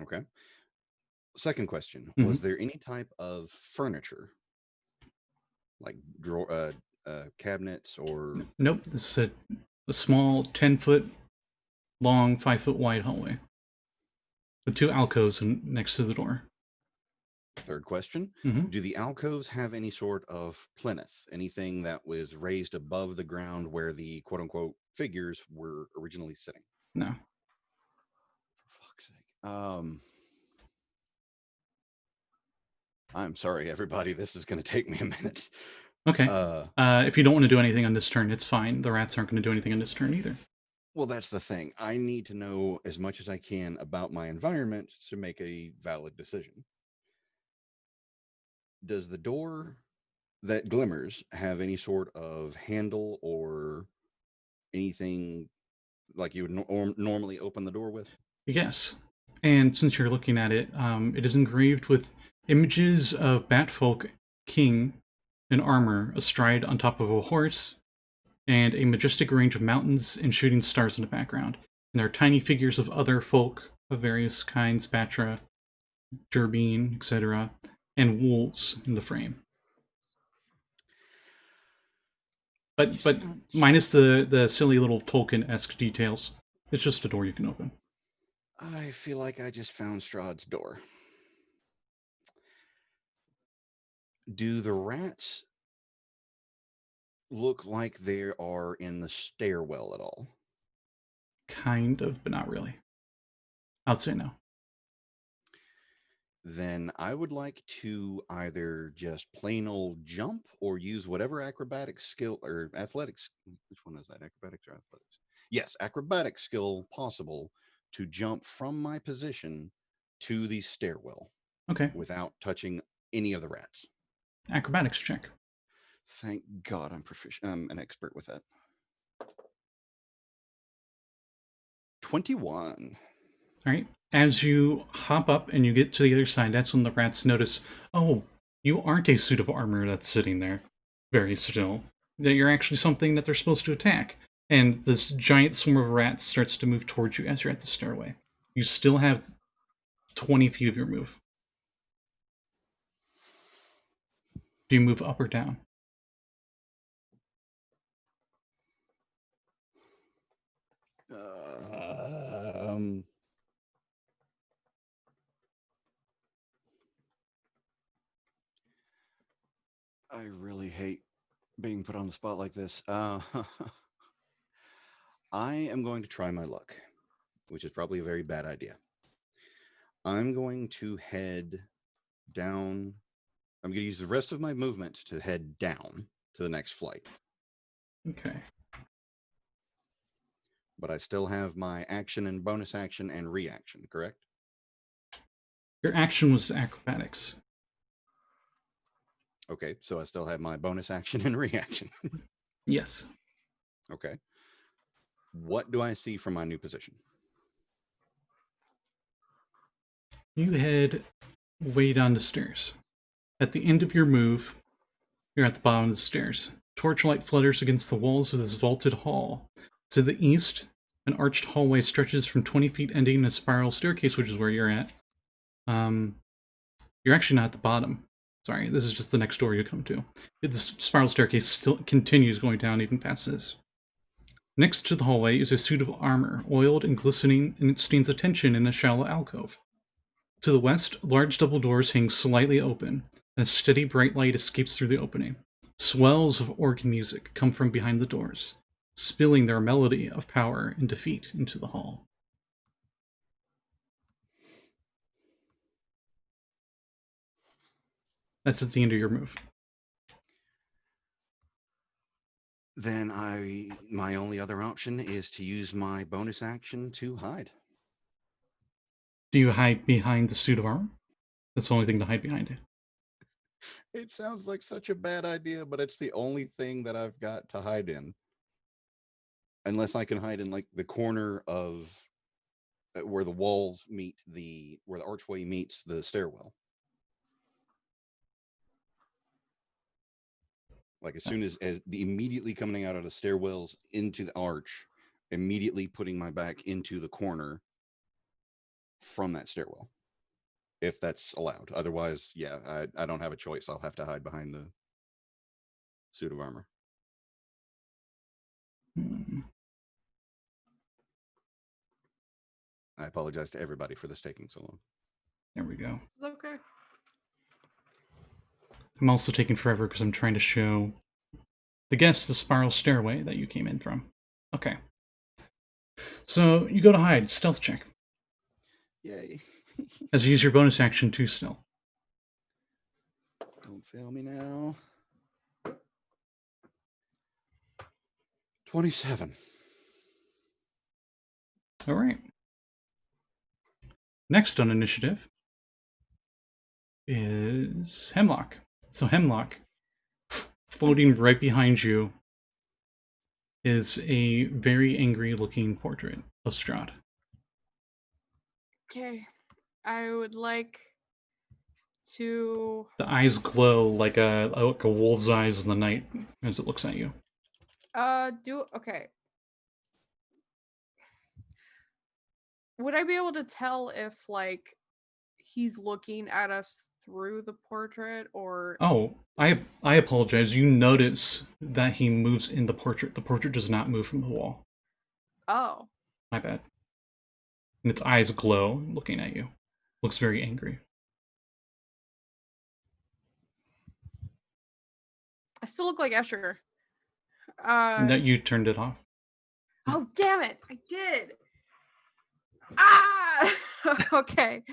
Okay. Second question: Mhm. Was there any type of furniture, like drawer, cabinets, or Nope, this is a small 10-foot long, 5-foot wide hallway with 2 alcoves next to the door. third question? Mhm. Do the alcoves have any sort of plinth, anything that was raised above the ground where the quote unquote figures were originally sitting? No. For fuck's sake. I'm sorry, everybody. This is going to take me a minute. Okay. If you don't want to do anything on this turn, it's fine. The rats aren't going to do anything on this turn either. Well, that's the thing. I need to know as much as I can about my environment to make a valid decision. Does the door that glimmers have any sort of handle or anything like you would normally open the door with? Yes. And since you're looking at it, it is engraved with images of Batfolk King in armor astride on top of a horse, and a majestic range of mountains and shooting stars in the background. And there are tiny figures of other folk of various kinds, Batra, Jerbeen, etc., and wolves in the frame. But minus the silly little Tolkien-esque details. It's just a door you can open. I feel like I just found Strahd's door. Do the rats look like they are in the stairwell at all? Kind of, but not really. I'd say no. Then I would like to either just plain old jump or use whatever acrobatic skill or athletics. Which one is that? Acrobatics or athletics? Yes, acrobatic skill possible to jump from my position to the stairwell Okay. without touching any of the rats. Acrobatics check. Thank God I'm proficient. I'm an expert with that. 21. All right. As you hop up and you get to the other side, that's when the rats notice, oh, you aren't a suit of armor that's sitting there very still. That you're actually something that they're supposed to attack. And this giant swarm of rats starts to move towards you as you're at the stairway. You still have 20 feet of your move. Do you move up or down? I really hate being put on the spot like this. I am going to try my luck, which is probably a very bad idea. I'm going to head down. I'm going to use the rest of my movement to head down to the next flight. Okay. But I still have my action and bonus action and reaction, correct? Your action was acrobatics. Okay, so I still have my bonus action and reaction. Yes. Okay. What do I see from my new position? You head way down the stairs. At the end of your move, you're at the bottom of the stairs. Torchlight flutters against the walls of this vaulted hall. To the east, an arched hallway stretches from 20 feet, ending in a spiral staircase, which is where you're at. You're actually not at the bottom. Sorry, this is just the next door you come to. The spiral staircase still continues going down even past this. Next to the hallway is a suit of armor, oiled and glistening, and it stands attention in a shallow alcove. To the west, large double doors hang slightly open, and a steady bright light escapes through the opening. Swells of organ music come from behind the doors, spilling their melody of power and defeat into the hall. That's at the end of your move. Then my only other option is to use my bonus action to hide. Do you hide behind the suit of armor? That's the only thing to hide behind it. It sounds like such a bad idea, but it's the only thing that I've got to hide in. Unless I can hide in like the corner of where the walls meet where the archway meets the stairwell. Like as soon as the immediately coming out of the stairwells into the arch, immediately putting my back into the corner from that stairwell, if that's allowed. Otherwise, yeah, I don't have a choice. I'll have to hide behind the suit of armor. I apologize to everybody for this taking so long. There we go. It's okay. I'm also taking forever because I'm trying to show the guests the spiral stairway that you came in from. Okay. So you go to hide, stealth check. Yay. As you use your bonus action to stealth. Don't fail me now. 27. All right. Next on initiative is Hemlock. So Hemlock, floating right behind you, is a very angry-looking portrait of Strahd. Okay. I would like to... The eyes glow like a wolf's eyes in the night as it looks at you. Okay. Would I be able to tell if, like, he's looking at us through the portrait, or... Oh, I apologize. You notice that he moves in the portrait. The portrait does not move from the wall. Oh. My bad. And its eyes glow looking at you. Looks very angry. I still look like Escher. No, you turned it off. Oh, damn it! I did! Ah! Okay.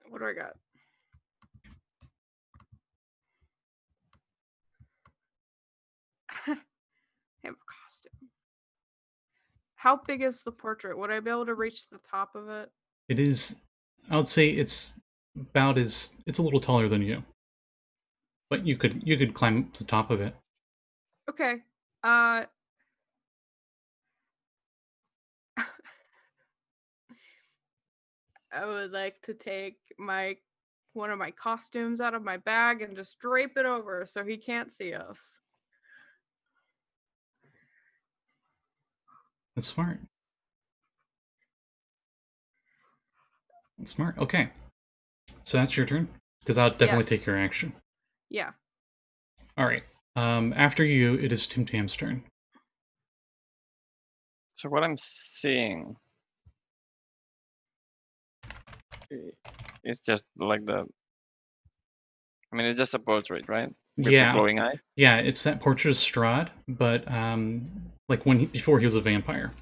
What do I got? I have a costume. How big is the portrait? Would I be able to reach the top of it? It is, I would say it's it's a little taller than you. But you could climb up to the top of it. Okay. I would like to take one of my costumes out of my bag and just drape it over so he can't see us. That's smart. That's smart. Okay. So that's your turn? Because I'll definitely Yes. take your action. Yeah. Alright. After you, it is Tim-Tam's turn. So what I'm seeing is just like it's just a portrait, right? With the glowing eye. Yeah, it's that portrait of Strahd, but like before he was a vampire,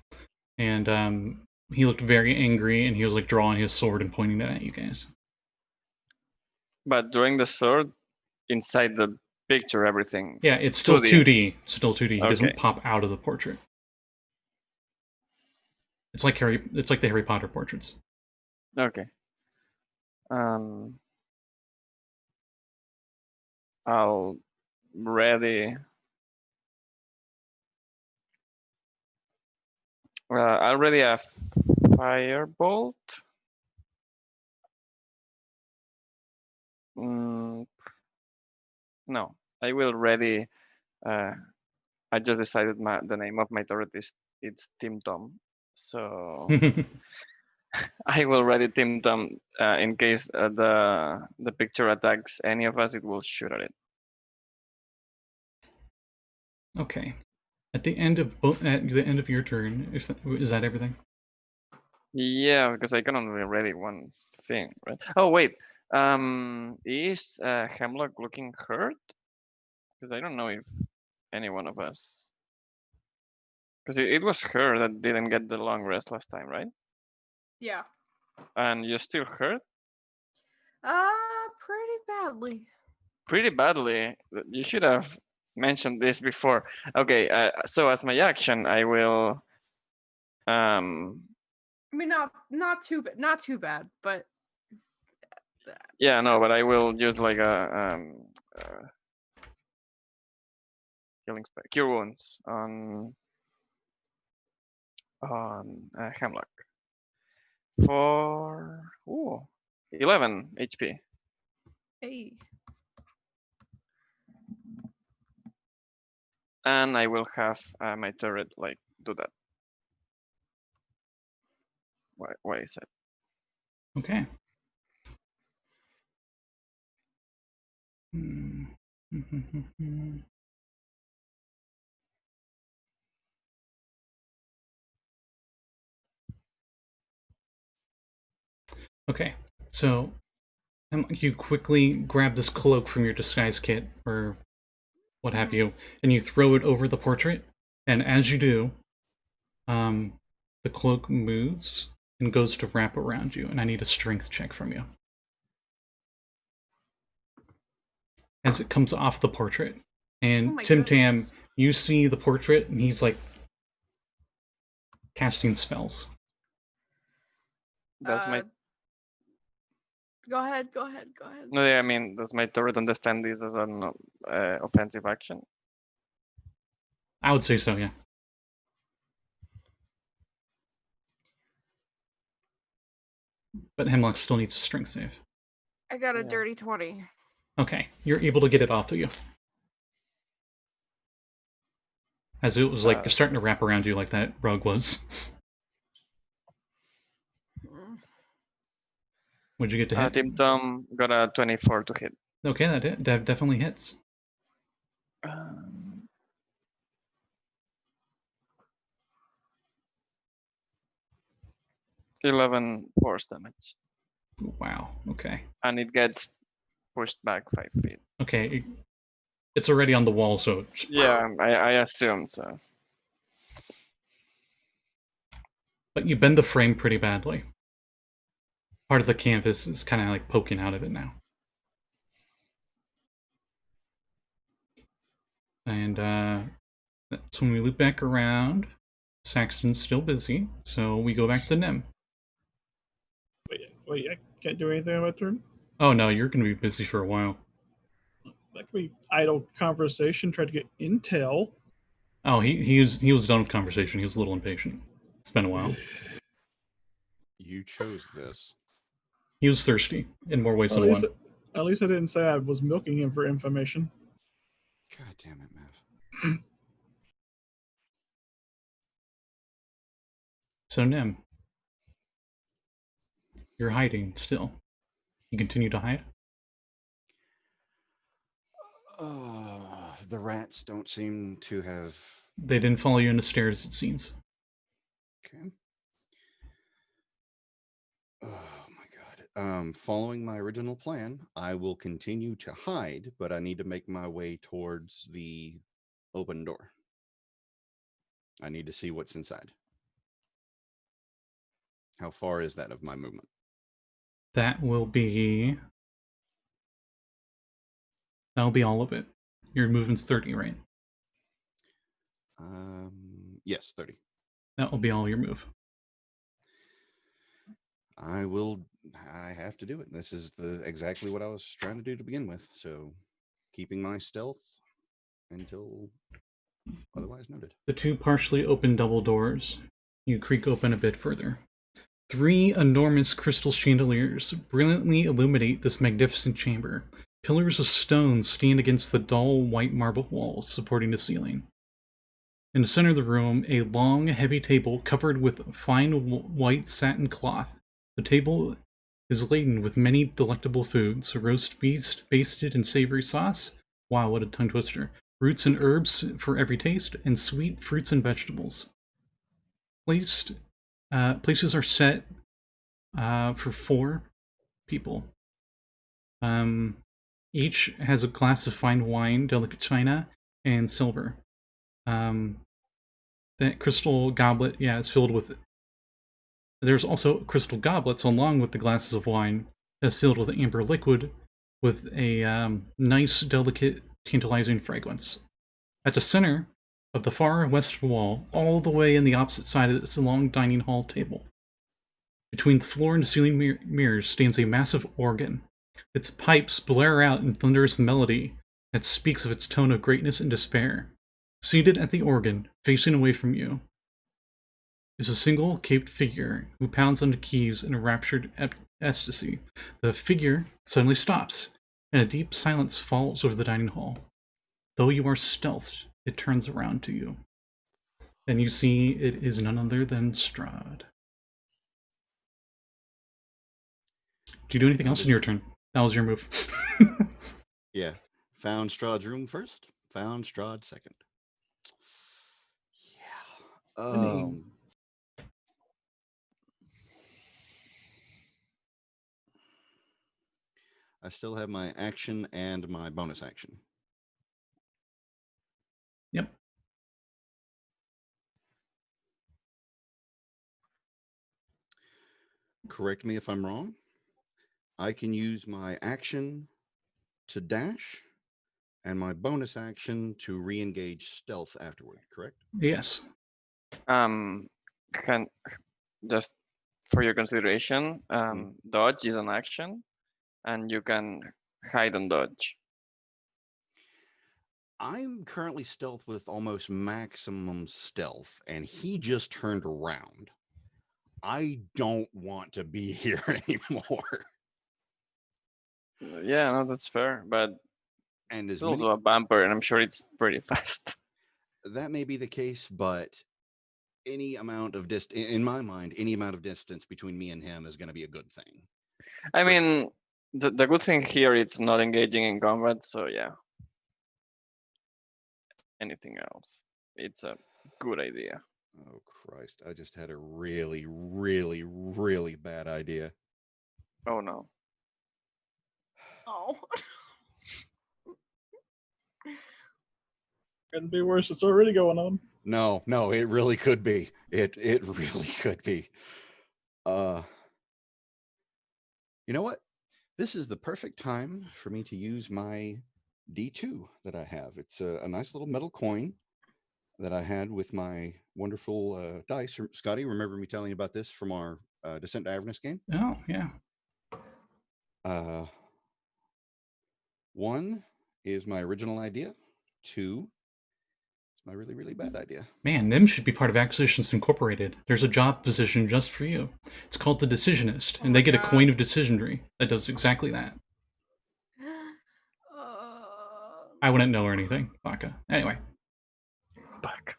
and he looked very angry, and he was like drawing his sword and pointing it at you guys. But drawing the sword inside the picture, everything. Yeah, it's still 2D. Still 2D. He doesn't pop out of the portrait. It's like the Harry Potter portraits. Okay. I'll ready. I'll ready a firebolt. No, I will ready. I just decided the name of my turret it's Tim-Tam, so I will ready Tim-Tam in case the picture attacks any of us. It will shoot at it. Okay. At the end of your turn, is that everything? Yeah, because I can only ready one thing, right? Oh wait, is Hemlock looking hurt? Because I don't know if any one of us. Because it was her that didn't get the long rest last time, right? Yeah. And you're still hurt? Pretty badly. Pretty badly. You should have mentioned this before. Okay, so as my action, I will. I mean, not too bad, but. Yeah, no, but I will use like a healing spell, cure wounds on Hemlock for 11 HP. Hey. And I will have my turret like do that. Why is that? Okay. Okay, so you quickly grab this cloak from your disguise kit, or what have you, and you throw it over the portrait, and as you do, the cloak moves and goes to wrap around you, and I need a strength check from you. As it comes off the portrait. And Tim-Tam, you see the portrait, and he's like casting spells. That's my. Go ahead. No, I mean, does my turret understand this as an offensive action? I would say so, yeah. But Hemlock still needs a strength save. I got a dirty 20. Okay, you're able to get it off of you. As it was like you're starting to wrap around you like that rug was. What'd you get to hit? Tim-Tam got a 24 to hit. Okay, that definitely hits. 11 force damage. Wow, okay. And it gets pushed back 5 feet. Okay, it's already on the wall, so... Yeah, I assume so. But you bend the frame pretty badly. Part of the canvas is kind of like poking out of it now. And that's when we loop back around. Saxton's still busy, so we go back to Nyhm. Wait, I can't do anything on my turn? Oh no, you're going to be busy for a while. That could be idle conversation, try to get intel. Oh, he was done with conversation. He was a little impatient. It's been a while. You chose this. He was thirsty in more ways than one. At least I didn't say I was milking him for information. God damn it, Mav. So Nyhm, you're hiding still. You continue to hide? The rats don't seem to have... They didn't follow you in the stairs, it seems. Okay. Oh my god. Following my original plan, I will continue to hide, but I need to make my way towards the open door. I need to see what's inside. How far is that of my movement? That'll be all of it. Your movement's 30, right? Yes, 30. That will be all your move. I have to do it. This is exactly what I was trying to do to begin with. So keeping my stealth until otherwise noted. The two partially open double doors. You creak open a bit further. 3 enormous crystal chandeliers brilliantly illuminate this magnificent chamber. Pillars of stone stand against the dull white marble walls supporting the ceiling. In the center of the room, a long, heavy table covered with fine white satin cloth. The table is laden with many delectable foods: a roast beast basted in savory sauce. Wow, what a tongue twister. Roots and herbs for every taste, and sweet fruits and vegetables. Places are set for 4 people. Each has a glass of fine wine, delicate china, and silver. That crystal goblet, is filled with... There's also crystal goblets along with the glasses of wine that's filled with amber liquid with a nice, delicate, tantalizing fragrance. At the center of the far west wall, all the way in the opposite side of this long dining hall table, between the floor and the ceiling mirrors, stands a massive organ. Its pipes blare out in thunderous melody that speaks of its tone of greatness and despair. Seated at the organ, facing away from you, is a single caped figure who pounds on the keys in a raptured ecstasy. The figure suddenly stops, and a deep silence falls over the dining hall. Though you are stealthed, it turns around to you. And you see it is none other than Strahd. Do you do anything else in your turn? That was your move. Yeah. Found Strahd's room first. Found Strahd second. Yeah. I still have my action and my bonus action. Yep. Correct me if I'm wrong. I can use my action to dash and my bonus action to re-engage stealth afterward, correct? Yes. Can just for your consideration, dodge is an action, and you can hide and dodge. I'm currently stealth with almost maximum stealth, and he just turned around. I don't want to be here anymore. Yeah, no, that's fair, but And it's also a bumper, and I'm sure it's pretty fast. That may be the case, but any amount of distance, in my mind, any amount of distance between me and him is going to be a good thing. I mean, the good thing here it's not engaging in combat, so yeah. Anything else, it's a good idea. Oh Christ! I just had a really, really, really bad idea. Oh no. Oh. Couldn't be worse. It's already going on. No, it really could be. It really could be. You know what? This is the perfect time for me to use my D2 that I have. It's a nice little metal coin that I had with my wonderful dice. Scotty, remember me telling you about this from our Descent to Avernus game? Oh, yeah. 1 is my original idea. 2 is my really, really bad idea. Man, Nyhm should be part of Acquisitions Incorporated. There's a job position just for you. It's called the Decisionist, and they get a coin of decisionry that does exactly that. I wouldn't know or anything, Baka. Anyway. Back.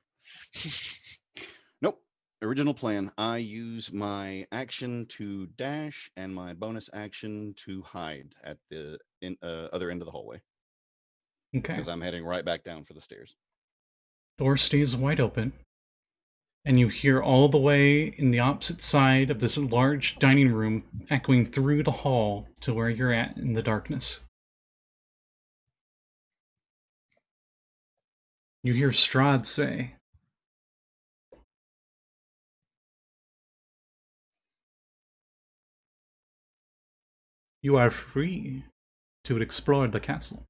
Nope. Original plan. I use my action to dash and my bonus action to hide at the other end of the hallway. Okay. Because I'm heading right back down for the stairs. Door stays wide open. and you hear all the way in the opposite side of this large dining room, echoing through the hall to where you're at in the darkness. You hear Strahd say, "You are free to explore the castle."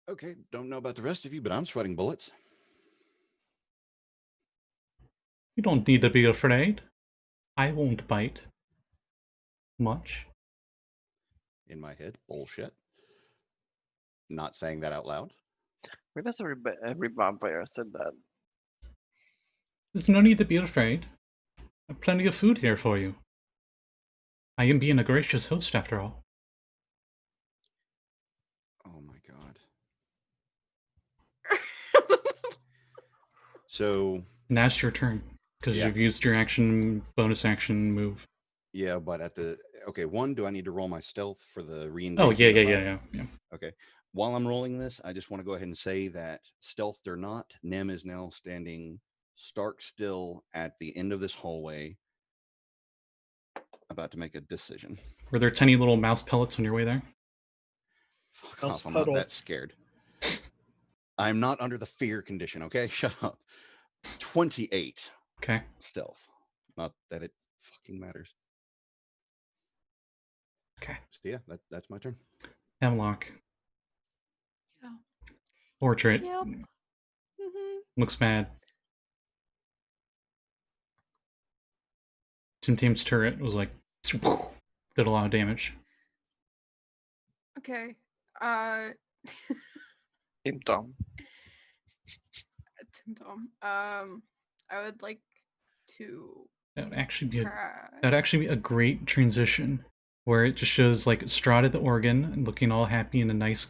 Okay, don't know about the rest of you, but I'm sweating bullets. You don't need to be afraid. I won't bite. Much. In my head, bullshit. Not saying that out loud. Wait, that's every vampire said that. There's no need to be afraid. I have plenty of food here for you. I am being a gracious host after all. Oh my god. So. And that's your turn, because Yeah. you've used your action, bonus action move. Yeah, but at the... Okay, one, do I need to roll my stealth for the re-engagement? Oh, yeah. Okay. While I'm rolling this, I just want to go ahead and say that stealthed or not, Nyhm is now standing stark still at the end of this hallway, about to make a decision. Were there tiny little mouse pellets on your way there? Fuck Mouse off, I'm puddle. not that scared. I'm not under the fear condition, okay? Shut up. 28 Okay. stealth. Not that it fucking matters. Okay. So yeah, that's my turn. Hemlock. Yeah. Portrait. Yep. Mm-hmm. Looks mad. Tim-Tam's turret was like... did a lot of damage. Okay. Tim-Tam. Tim-Tam. I would like to. That'd actually be a great transition, where it just shows like Strahd at the organ and looking all happy and a nice,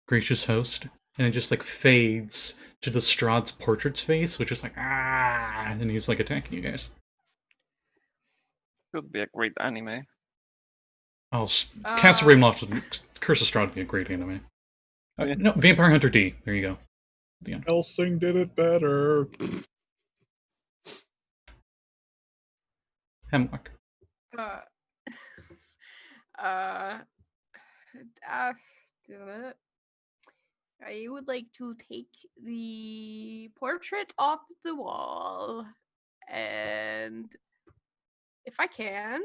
gracious host, and it just like fades to the Strahd's portrait's face, which is like and he's like attacking you guys. Could be a great anime. Oh, Cast of Ravenloft, Curse of Strahd would be a great anime. Yeah. No, Vampire Hunter D. There you go. The end. Helsing did it better. Hemlock. I would like to take the portrait off the wall, and if I can,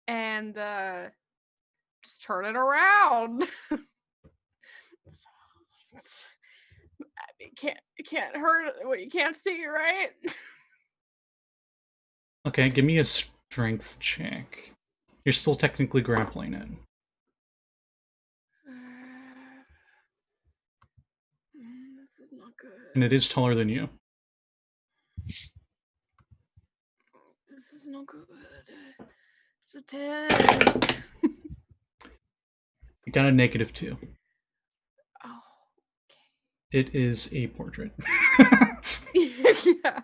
and just turn it around. It can't hurt what you can't see, right? Okay, give me a strength check. You're still technically grappling it. This is not good. And it is taller than you. This is not good. It's a 10. You got a -2. Oh, It is a portrait. yeah.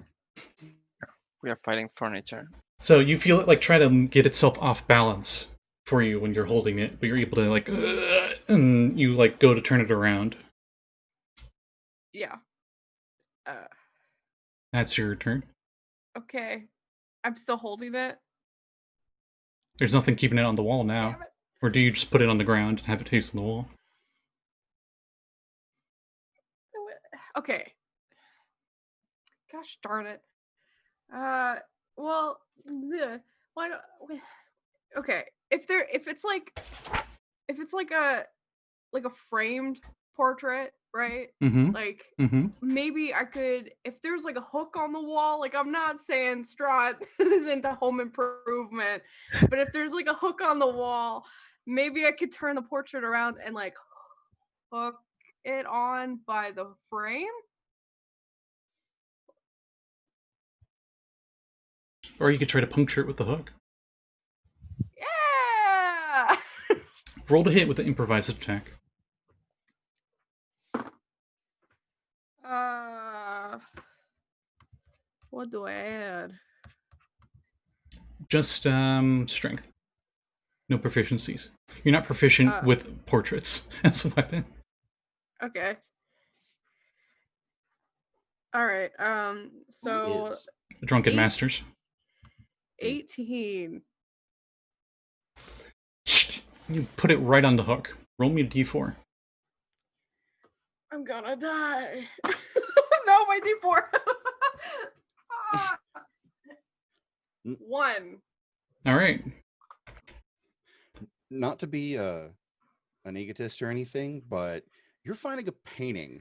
We are fighting furniture. So you feel it like try to get itself off balance for you when you're holding it, but you're able to like, and you like go to turn it around. Yeah. That's your turn. Okay. I'm still holding it. There's nothing keeping it on the wall now. Damn it. Or do you just put it on the ground and have it face on the wall? Okay. Gosh darn it. Well, why don't? Okay, if it's like a framed portrait, right? Mm-hmm. Like Mm-hmm. maybe I could, if there's like a hook on the wall. Like I'm not saying Strahd is into home improvement, but if there's like a hook on the wall, maybe I could turn the portrait around and like hook it on by the frame. Or you could try to puncture it with the hook. Yeah. Roll to hit with the improvised attack. What do I add? Just strength. No proficiencies. You're not proficient with portraits as a weapon. Okay. All right. So Is Drunken Eight. Masters. 18. You put it right on the hook. Roll me a d4. I'm gonna die. No, my D4. Ah. 1. All right. not to be an egotist or anything, but you're finding a painting.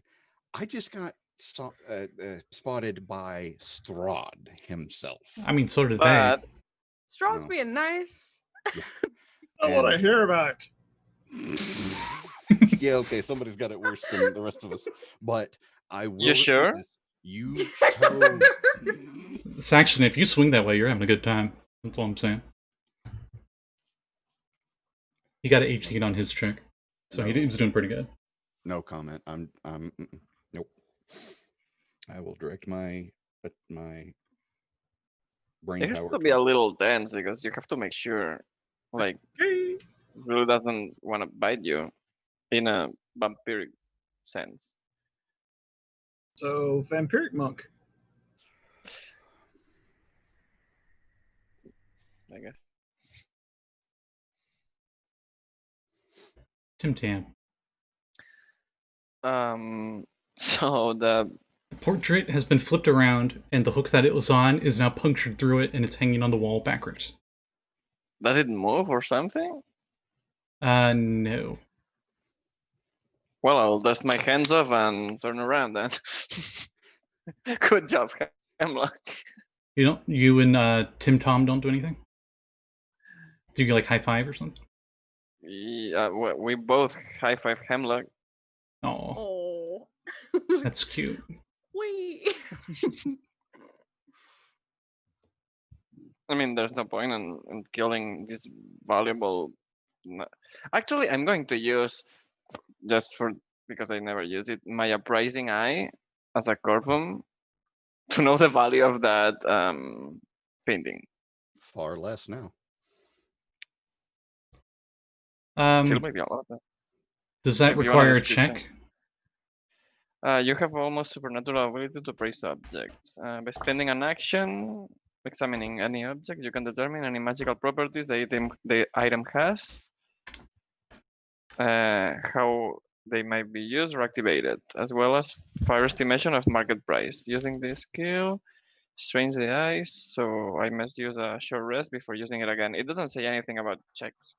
I just got spotted by Strahd himself. I mean, so did But Strahd's No. being nice. Not what I hear about. Yeah, okay, somebody's got it worse than the rest of us. But I will. You repeat sure? this. You chose. they. Saxton, if you swing that way, you're having a good time. That's all I'm saying. He got an 18 on his check, so No. he was doing pretty good. No comment. I'm nope. I will direct my brain it has power. to be a towards- little dense because you have to make sure, like, Okay. really doesn't want to bite you in a vampiric sense. So, Vampiric Monk. I guess. Tim-Tam. So the The portrait has been flipped around, and the hook that it was on is now punctured through it, and it's hanging on the wall backwards. does it move or something? No. Well, I'll dust my hands off and turn around then. Good job, Hemlock. You and Tim-Tam don't do anything? Do you like high five or something? Yeah, we both high five Hemlock. Oh, Oh. that's cute. Wee. I mean, there's no point in killing this valuable. Actually, I'm going to use just for because I never use it my appraising eye as a Corvum to know the value of that painting. Far less now. Still maybe a lot. Does that if you wanna require a keep check? going. You have almost supernatural ability to appraise objects. By spending an action examining any object, you can determine any magical properties the item has, how they might be used or activated, as well as fair estimation of market price. Using this skill strains the eyes, so I must use a short rest before using it again. It doesn't say anything about checks.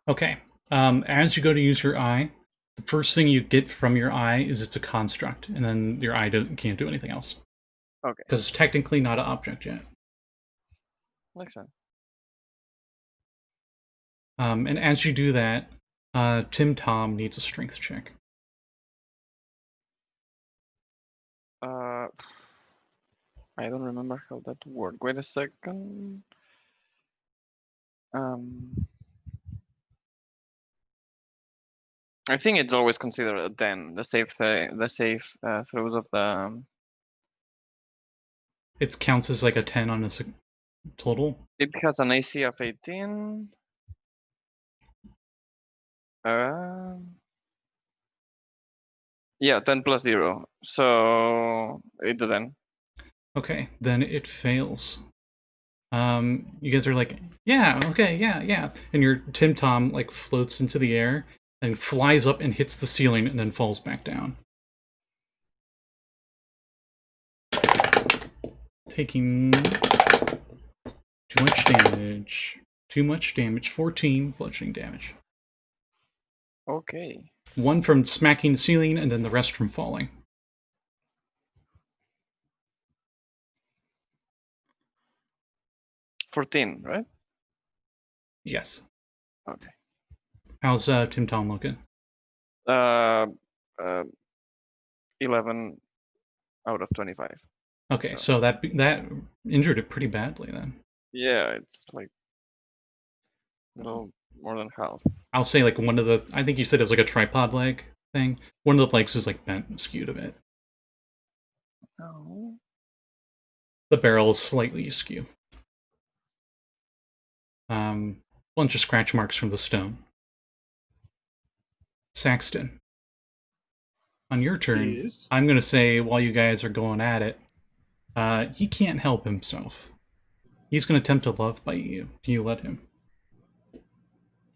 Okay. As you go to use your eye, the first thing you get from your eye is it's a construct, and then your eye can't do anything else. Okay, Because it's technically not an object yet. makes sense. And as you do that, Tim-Tam needs a strength check. I don't remember how that worked. Wait a second. I think it's always considered a 10. The safe throws of the. It counts as like a 10 on a total. It has an AC of 18. Yeah, 10 plus 0. So 8 to 10. Okay, then it fails. You guys are like, yeah, okay, yeah. And your Tim-Tam like floats into the air and flies up and hits the ceiling and then falls back down. Taking too much damage. 14 bludgeoning damage. Okay. 1 from smacking the ceiling and then the rest from falling. $14, right? Yes. Okay. How's Tim-Tam looking? 11 out of 25. Okay, so that injured it pretty badly then. Yeah, it's like a little more than half. I'll say like one of the, I think you said it was like a tripod leg thing. One of the legs is like bent and skewed a bit. Oh. The barrel is slightly askew. bunch of scratch marks from the stone. Saxton, on your turn, Yes. I'm going to say while you guys are going at it, he can't help himself. He's going to attempt to love bite you. Do you let him?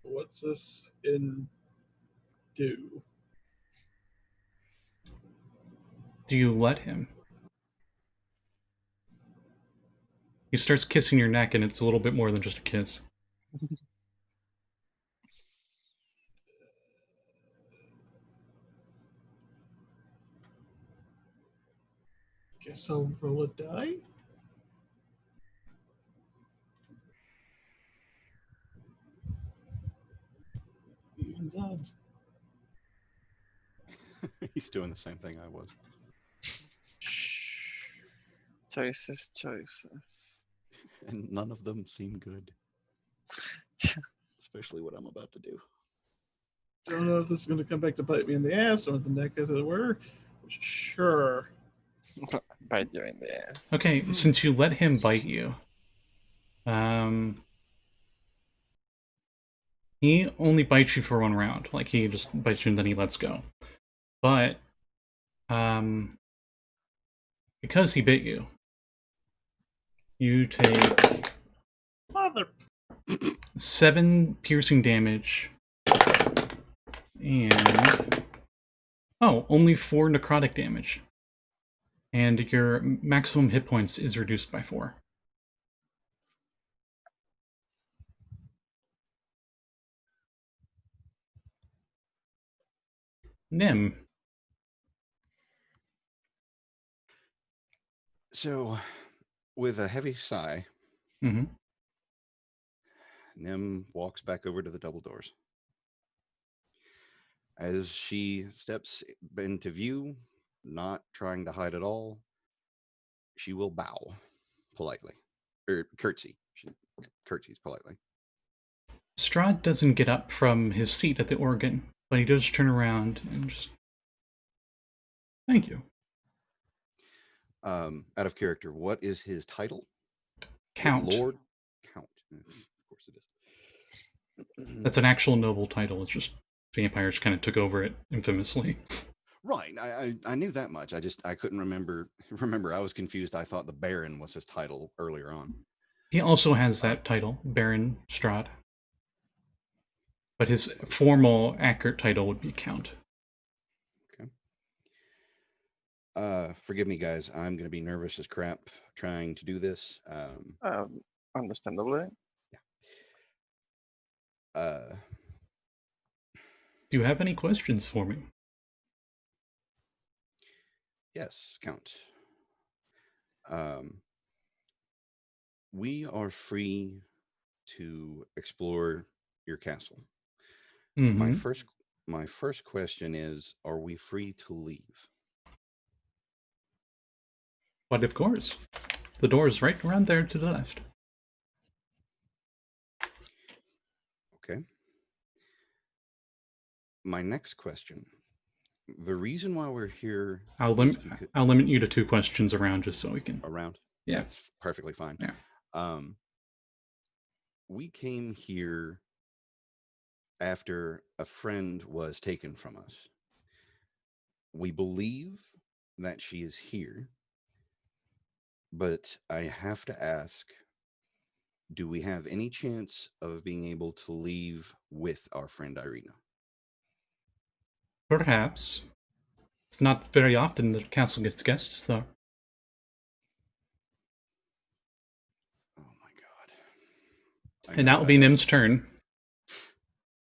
What's this in do? Do you let him? He starts kissing your neck, and it's a little bit more than just a kiss. Guess I'll roll a die. Evens odds. He's doing the same thing I was. Choices. And none of them seem good. Especially what I'm about to do. Don't know if this is going to come back to bite me in the ass or the neck, as it were. Sure. Bite you in the ass. Okay, since you let him bite you, he only bites you for one round. Like, he just bites you and then he lets go. But, because he bit you, you take Mother. 7 piercing damage and only 4 necrotic damage, and your maximum hit points is reduced by 4. Nyhm. So, with a heavy sigh, Mm-hmm. Nyhm walks back over to the double doors. As she steps into view, not trying to hide at all, she will bow politely. Or curtsy. She curtsies politely. Strahd doesn't get up from his seat at the organ, but he does turn around and just... Thank you. Out of character, what is his title? Count. Lord Count. Of course it is. That's an actual noble title. It's just vampires kind of took over it infamously. Right. I knew that much. I couldn't remember. I was confused. I thought the Baron was his title earlier on. He also has that title, Baron Strahd. But his formal, accurate title would be Count. Okay. Forgive me, guys. I'm going to be nervous as crap trying to do this. Understandably. Yeah. Do you have any questions for me? Yes, Count. We are free to explore your castle. Mm-hmm. My first question is, are we free to leave? But of course. The door is right around there to the left. Okay. My next question. The reason why we're here... I'll limit you to 2 questions around just so we can... Around? Yeah. That's perfectly fine. Yeah. We came here after a friend was taken from us. We believe that she is here, but I have to ask, do we have any chance of being able to leave with our friend Irina? Perhaps. It's not very often the castle gets guests, though. Oh my god. And that will be Nym's turn.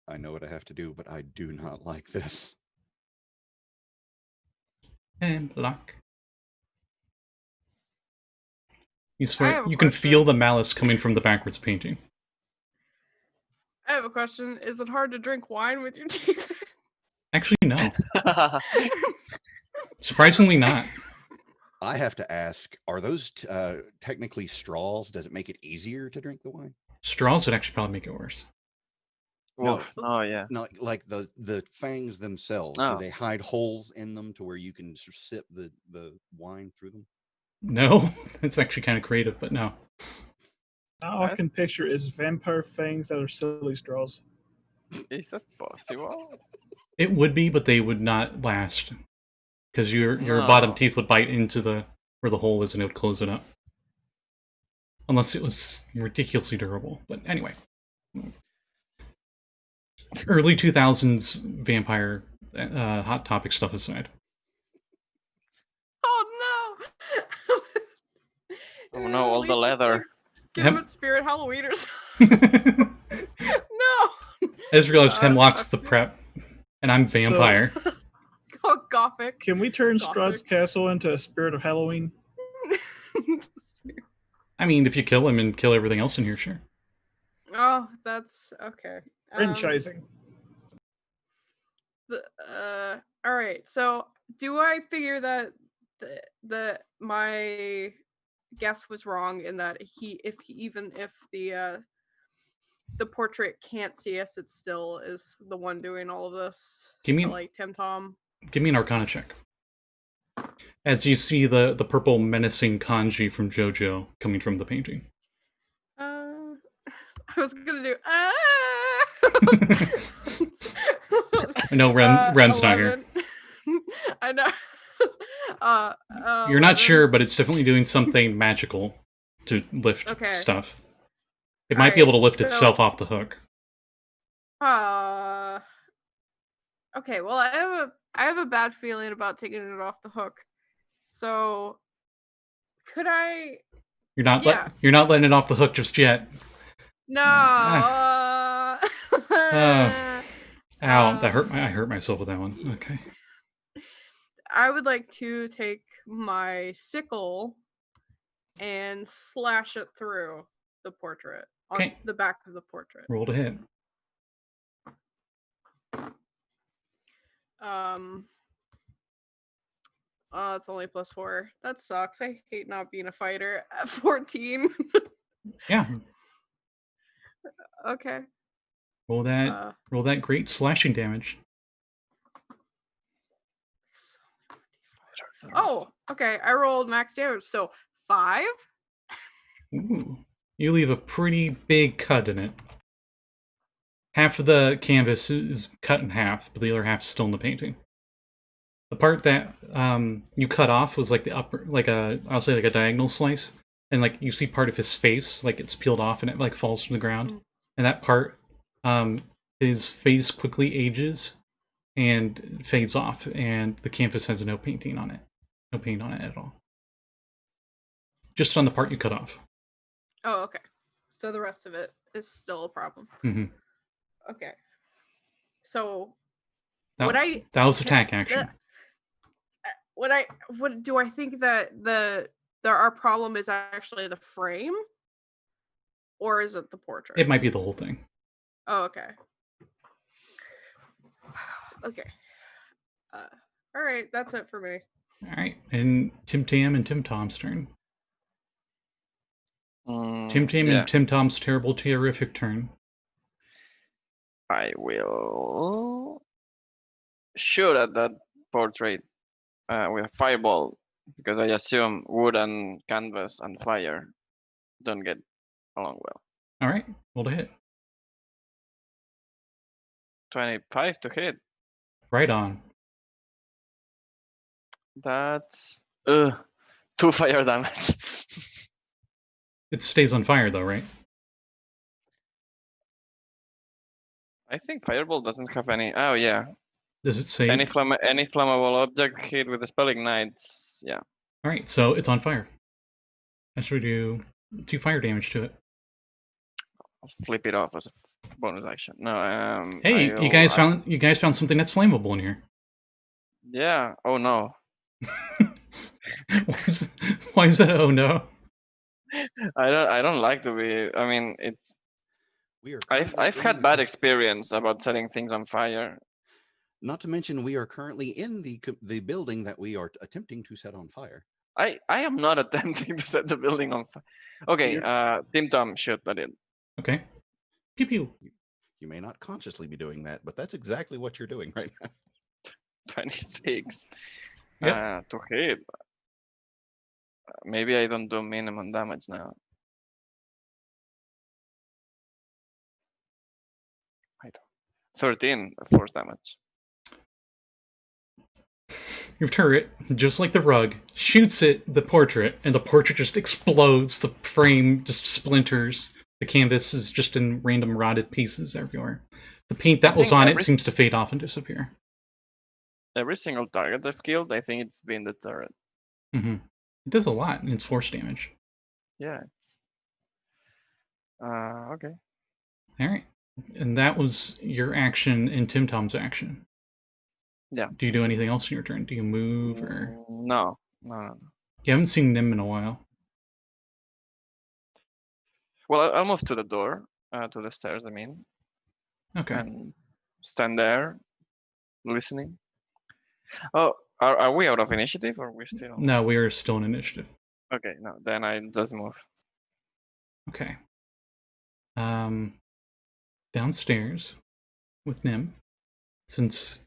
I know what I have to do, but I do not like this. Hemlock. You I have a can question. feel the malice coming from the backwards painting. I have a question. Is it hard to drink wine with your teeth? Actually, no. Surprisingly not. I have to ask, are those technically straws? Does it make it easier to drink the wine? Straws would actually probably make it worse. No. Oh, yeah. No, like the fangs themselves. Oh. Do they hide holes in them to where you can sip the wine through them? No, it's actually kind of creative, but no. All I That- can picture is vampire fangs that are silly straws. Is that possible? It would be, but they would not last because your No. bottom teeth would bite into where the hole is, and it would close it up. Unless it was ridiculously durable. But anyway, early 2000s vampire hot topic stuff aside. Oh no! Oh no, all At the least it's leather. like, give Hem- him a Spirit Halloween or something. No! I just realized Hemlock's the okay. prep, and I'm vampire. Oh, Gothic. Can we turn Gothic. Strahd's castle into a spirit of Halloween? I mean, if you kill him and kill everything else in here, sure. Oh, that's okay. Franchising. All right. So, do I figure that my guess was wrong in that even if the portrait can't see us, it still is the one doing all of this. Give me- to, like Tim-Tam. Give me an Arcana check. As you see the purple menacing kanji from JoJo coming from the painting. I was gonna do. I know Ren's not here. 11. I know. You're not 11. sure, but it's definitely doing something magical to lift Okay. stuff. It might be able to lift so- itself off the hook. Okay, well, I have a bad feeling about taking it off the hook. So, could I? You're not Yeah. you're not letting it off the hook just yet. No. Ow, that hurt. I hurt myself with that one. Okay. I would like to take my sickle and slash it through the portrait on Okay. the back of the portrait. Roll to hit. It's only +4. That sucks. I hate not being a fighter at 14. Yeah. Okay. Roll that great slashing damage. Oh, okay. I rolled max damage, so 5. Ooh. You leave a pretty big cut in it. Half of the canvas is cut in half, but the other half's still in the painting. The part that you cut off was like the upper, I'll say like a diagonal slice, and like you see part of his face, like it's peeled off and it like falls to the ground. And that part, his face quickly ages and fades off, and the canvas has no paint on it at all. Just on the part you cut off. Oh, okay. So the rest of it is still a problem. Mm-hmm. Okay. So That that was attack action. What do I think that our problem is actually the frame, or is it the portrait? It might be the whole thing. Oh, okay. Okay. All right, that's it for me. All right, and Tim-Tam and Tim-Tom's turn. Tim-Tam yeah. and Tim-Tom's terrific turn. I will shoot at that portrait with a fireball, because I assume wood and canvas and fire don't get along well. All right, roll to hit. 25 to hit. Right on. That's 2 fire damage. It stays on fire though, right? I think fireball doesn't have any. Oh yeah, Does it say? any flammable object hit with the spell ignites. Yeah. All right, so it's on fire. I should do 2 fire damage to it. I'll flip it off as a bonus action. No. Hey, you guys found something that's flammable in here. Yeah. Oh no. Why is that? Oh no. I don't like to be. I mean, it's. We are. I've currently had in bad the- experience about setting things on fire. Not to mention, we are currently in the building that we are attempting to set on fire. I am not attempting to set the building on fire. Okay. Tim-Tam, shoot at it. Okay. Pew pew. You may not consciously be doing that, but that's exactly what you're doing right now. 26. Yep. To hit. Maybe I don't do minimum damage now. 13 force damage. Your turret, just like the rug, shoots at the portrait, and the portrait just explodes. The frame just splinters. The canvas is just in random rotted pieces everywhere. The paint that was on it seems to fade off and disappear. Every single target I've killed, I think it's been the turret. Mm-hmm. It does a lot, and it's force damage. Yeah. Okay. All right. And that was your action and Tim-Tam's action. Yeah. Do you do anything else in your turn? Do you move or? No. You haven't seen Nyhm in a while. Well, I'll move to the door, to the stairs, I mean. Okay. And stand there, listening. Oh, are we out of initiative, or we're still? No, we are still in initiative. Okay, no, then I just move. Okay. Downstairs with Nyhm, since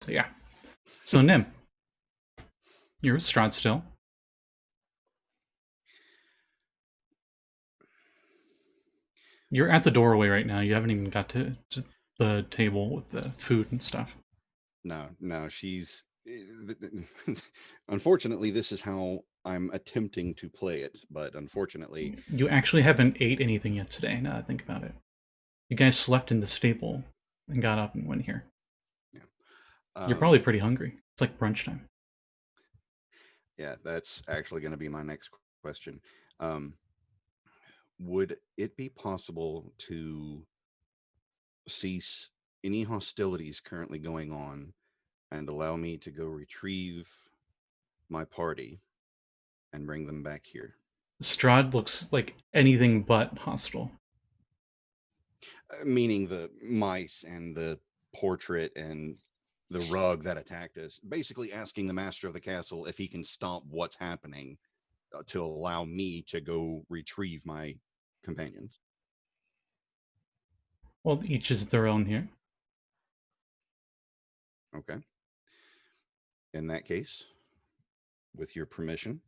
yeah. So Nyhm, you're with Strahd still. You're at the doorway right now. You haven't even got to the table with the food and stuff. No, she's unfortunately, this is how I'm attempting to play it, but unfortunately, you actually haven't ate anything yet today. Now that I think about it, you guys slept in the stable and got up and went here. Yeah, you're probably pretty hungry. It's like brunch time. Yeah, that's actually going to be my next question. Would it be possible to cease any hostilities currently going on and allow me to go retrieve my party and bring them back here? Strahd looks like anything but hostile. Meaning the mice and the portrait and the rug that attacked us. Basically asking the master of the castle if he can stop what's happening to allow me to go retrieve my companions. Well, each is their own here. Okay. In that case, with your permission,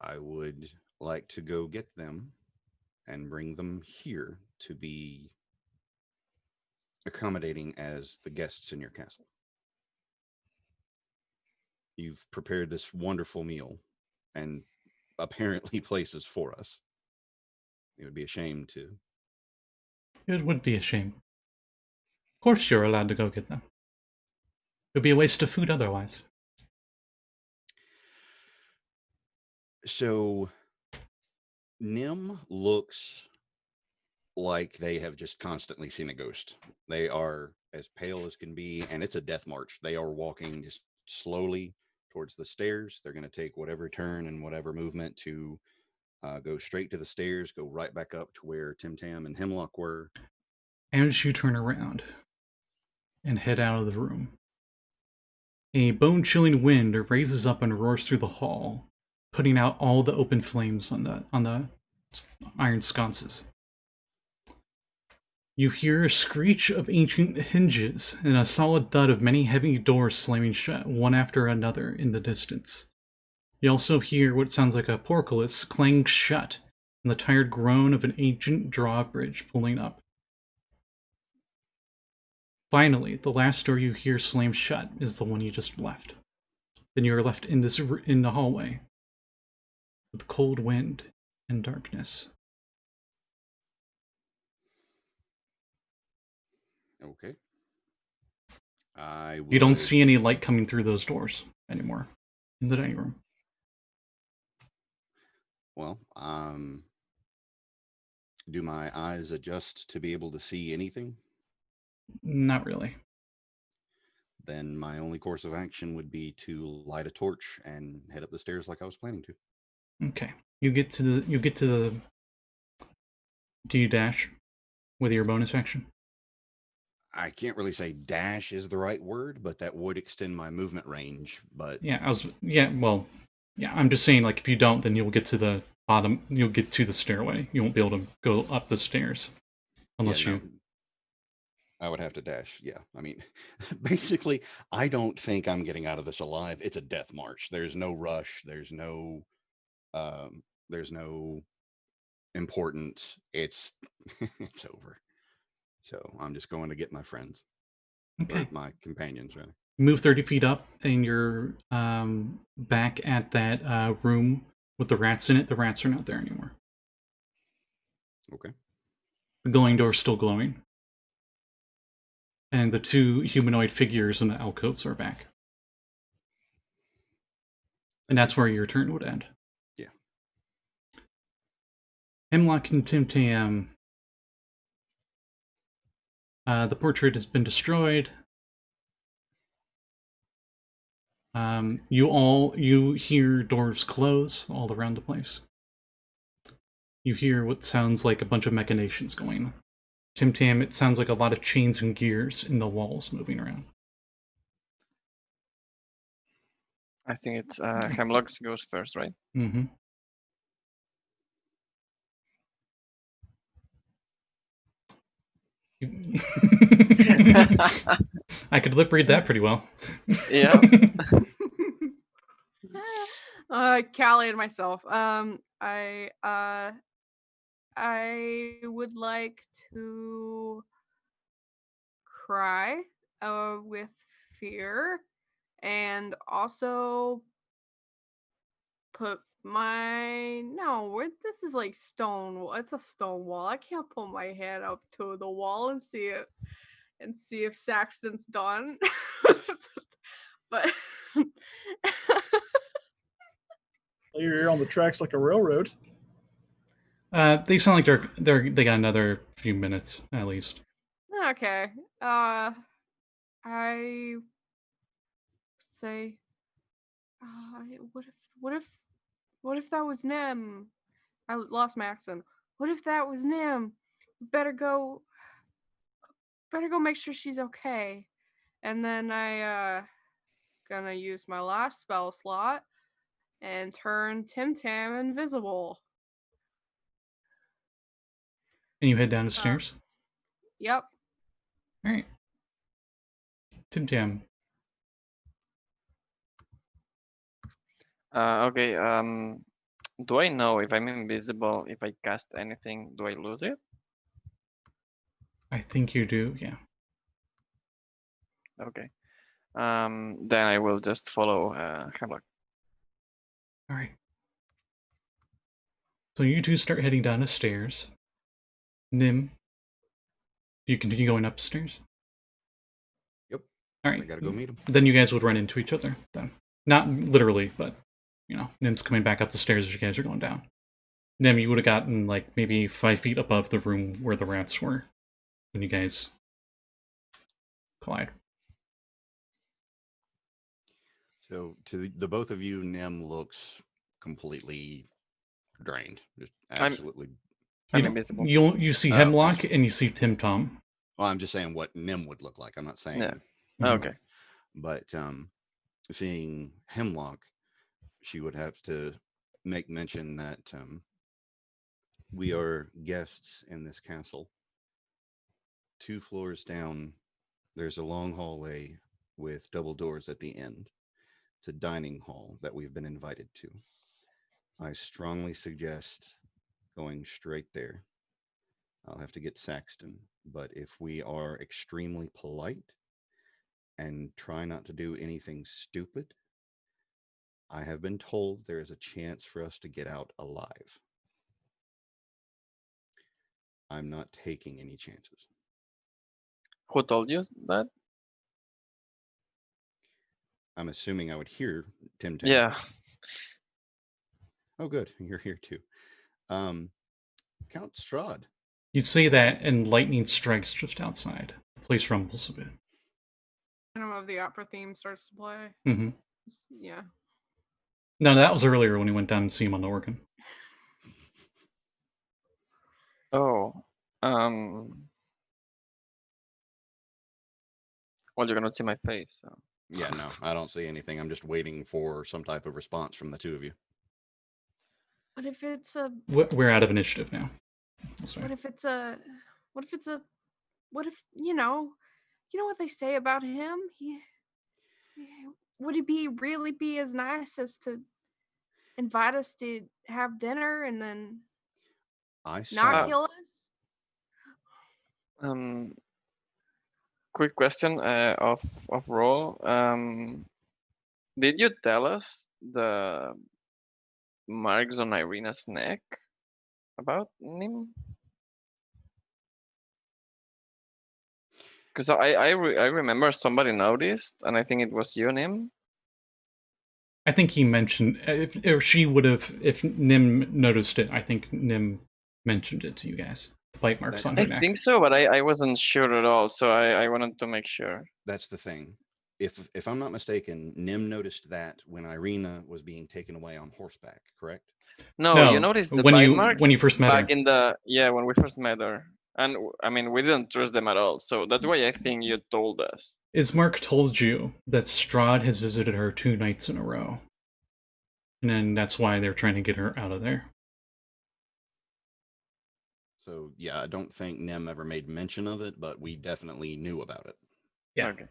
I would like to go get them and bring them here to be accommodating as the guests in your castle. You've prepared this wonderful meal and apparently places for us. It would be a shame to. It would be a shame. Of course you're allowed to go get them. It would be a waste of food otherwise. So, Nyhm looks like they have just constantly seen a ghost. They are as pale as can be, and it's a death march. They are walking just slowly towards the stairs. They're going to take whatever turn and whatever movement to go straight to the stairs, go right back up to where Tim-Tam and Hemlock were. As you turn around and head out of the room, a bone-chilling wind raises up and roars through the hall, putting out all the open flames on the iron sconces. You hear a screech of ancient hinges and a solid thud of many heavy doors slamming shut, one after another, in the distance. You also hear what sounds like a portcullis clang shut, and the tired groan of an ancient drawbridge pulling up. Finally, the last door you hear slam shut is the one you just left. Then you are left in the hallway, with cold wind and darkness. Okay. You don't see any light coming through those doors anymore in the dining room. Well, do my eyes adjust to be able to see anything? Not really. Then my only course of action would be to light a torch and head up the stairs like I was planning to. Okay. You get to the Do you dash with your bonus action? I can't really say dash is the right word, but that would extend my movement range. But I'm just saying, like, if you don't, then you'll get to the bottom. You'll get to the stairway. You won't be able to go up the stairs unless I would have to dash. Yeah, I mean, basically, I don't think I'm getting out of this alive. It's a death march. There's no rush. There's no important, it's it's over. So I'm just going to get my friends, or Okay. my companions, rather. Move 30 feet up, and you're back at that room with the rats in it. The rats are not there anymore. Okay. The glowing door's still glowing. And the two humanoid figures in the alcoves are back. And that's where your turn would end. Yeah. Hemlock and Tim-Tam. The portrait has been destroyed. You hear doors close all around the place. You hear what sounds like a bunch of machinations going on. Tim-Tam, it sounds like a lot of chains and gears in the walls moving around. I think it's Hemlock goes first, right? Mm-hmm. I could lip read that pretty well. Yeah. Callie and myself. I would like to cry with fear, and also put my this is like stone. It's a stone wall. I can't put my head up to the wall and see if Saxton's done. But You're on the tracks like a railroad. They sound like they got another few minutes at least. okay. I say, what if that was Nyhm? I lost my accent. What if that was Nyhm? Better go make sure she's okay. And then I gonna use my last spell slot and turn Tim-Tam invisible. And you head down the stairs? Yep. Alright. Tim-Tam. Okay. Do I know if I'm invisible, if I cast anything, do I lose it? I think you do, yeah. Okay. Then I will just follow Hemlock. Alright. So you two start heading down the stairs. Nyhm, do you continue going upstairs? Yep. Alright. I gotta go meet him. Then you guys would run into each other then. Not literally, but Nym's coming back up the stairs as you guys are going down. Nyhm, you would have gotten like maybe 5 feet above the room where the rats were when you guys collide. So to the both of you, Nyhm looks completely drained. Just absolutely. I'm invisible. You see Hemlock and you see Tim-Tam. Well, I'm just saying what Nyhm would look like. I'm not saying. Yeah. Okay. But seeing Hemlock, she would have to make mention that we are guests in this castle. 2 floors down, there's a long hallway with double doors at the end. It's a dining hall that we've been invited to. I strongly suggest going straight there. I'll have to get Saxton, but if we are extremely polite and try not to do anything stupid, I have been told there is a chance for us to get out alive. I'm not taking any chances. Who told you that? I'm assuming I would hear Tim-Tam. Yeah. Oh, good. You're here too. Count Strahd. You see that, and lightning strikes just outside. The place rumbles a bit. Phantom of the Opera theme starts to play. Mm-hmm. Yeah. No, that was earlier when we went down and see him on the organ. Oh. Well, you're gonna see my face. So. Yeah, no, I don't see anything. I'm just waiting for some type of response from the two of you. What if it's a? We're out of initiative now. What if it's a? What if you know what they say about him? Would he really be as nice as to invite us to have dinner and then? I Not saw. kill us? Quick question of Ro. Did you tell us the marks on Irina's neck about Nyhm? Because I remember somebody noticed, and I think it was you, Nyhm. I think he mentioned, or she would have, if Nyhm noticed it, I think Nyhm mentioned it to you guys. The bite marks That's on the- her I neck. think so, but I wasn't sure at all, so I wanted to make sure. That's the thing. If I'm not mistaken, Nyhm noticed that when Irina was being taken away on horseback, correct? No, you noticed the when bite you marks when you first met back her. in the when we first met her, and I mean we didn't trust them at all, so that's why I think you told us. Ismark told you that Strahd has visited her 2 nights in a row. And then that's why they're trying to get her out of there. So yeah, I don't think Nyhm ever made mention of it, but we definitely knew about it. Yeah. Okay.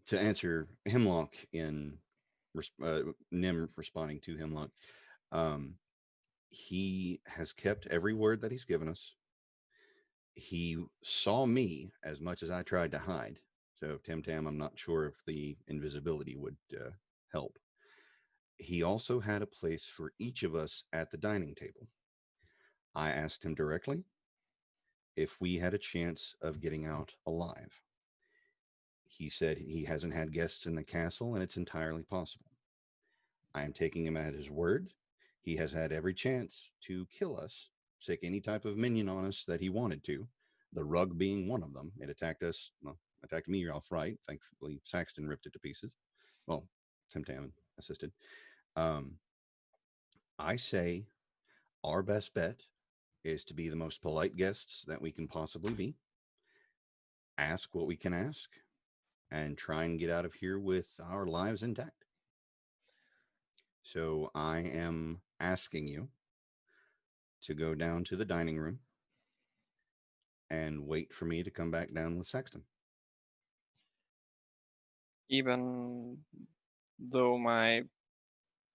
To answer Hemlock in Nyhm responding to Hemlock, he has kept every word that he's given us. He saw me as much as I tried to hide. So Tim-Tam, I'm not sure if the invisibility would help. He also had a place for each of us at the dining table. I asked him directly if we had a chance of getting out alive. He said he hasn't had guests in the castle, and it's entirely possible. I am taking him at his word. He has had every chance to kill us, sick any type of minion on us that he wanted to, the rug being one of them. It attacked us, well, attacked me off right. Thankfully, Saxton ripped it to pieces. Well, Tim-Tam assisted. I say our best bet is to be the most polite guests that we can possibly be, ask what we can ask, and try and get out of here with our lives intact. So I am asking you to go down to the dining room and wait for me to come back down with Saxton. Even though my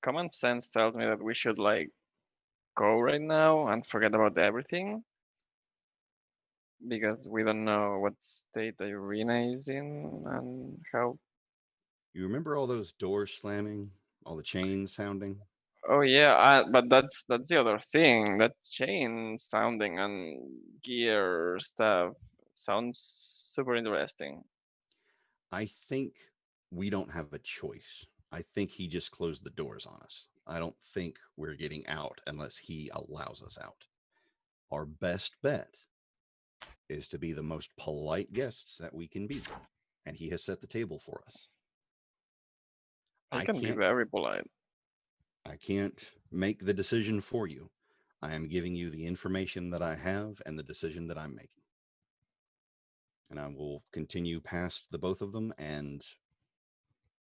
common sense tells me that we should like go right now and forget about everything, because we don't know what state Irina is in and how. You remember all those doors slamming, all the chains sounding? Oh yeah, but that's the other thing. That chain sounding and gear stuff sounds super interesting. I think we don't have a choice. I think he just closed the doors on us. I don't think we're getting out unless he allows us out. Our best bet is to be the most polite guests that we can be, and he has set the table for us. I can be very polite. I can't make the decision for you. I am giving you the information that I have and the decision that I'm making. And I will continue past the both of them and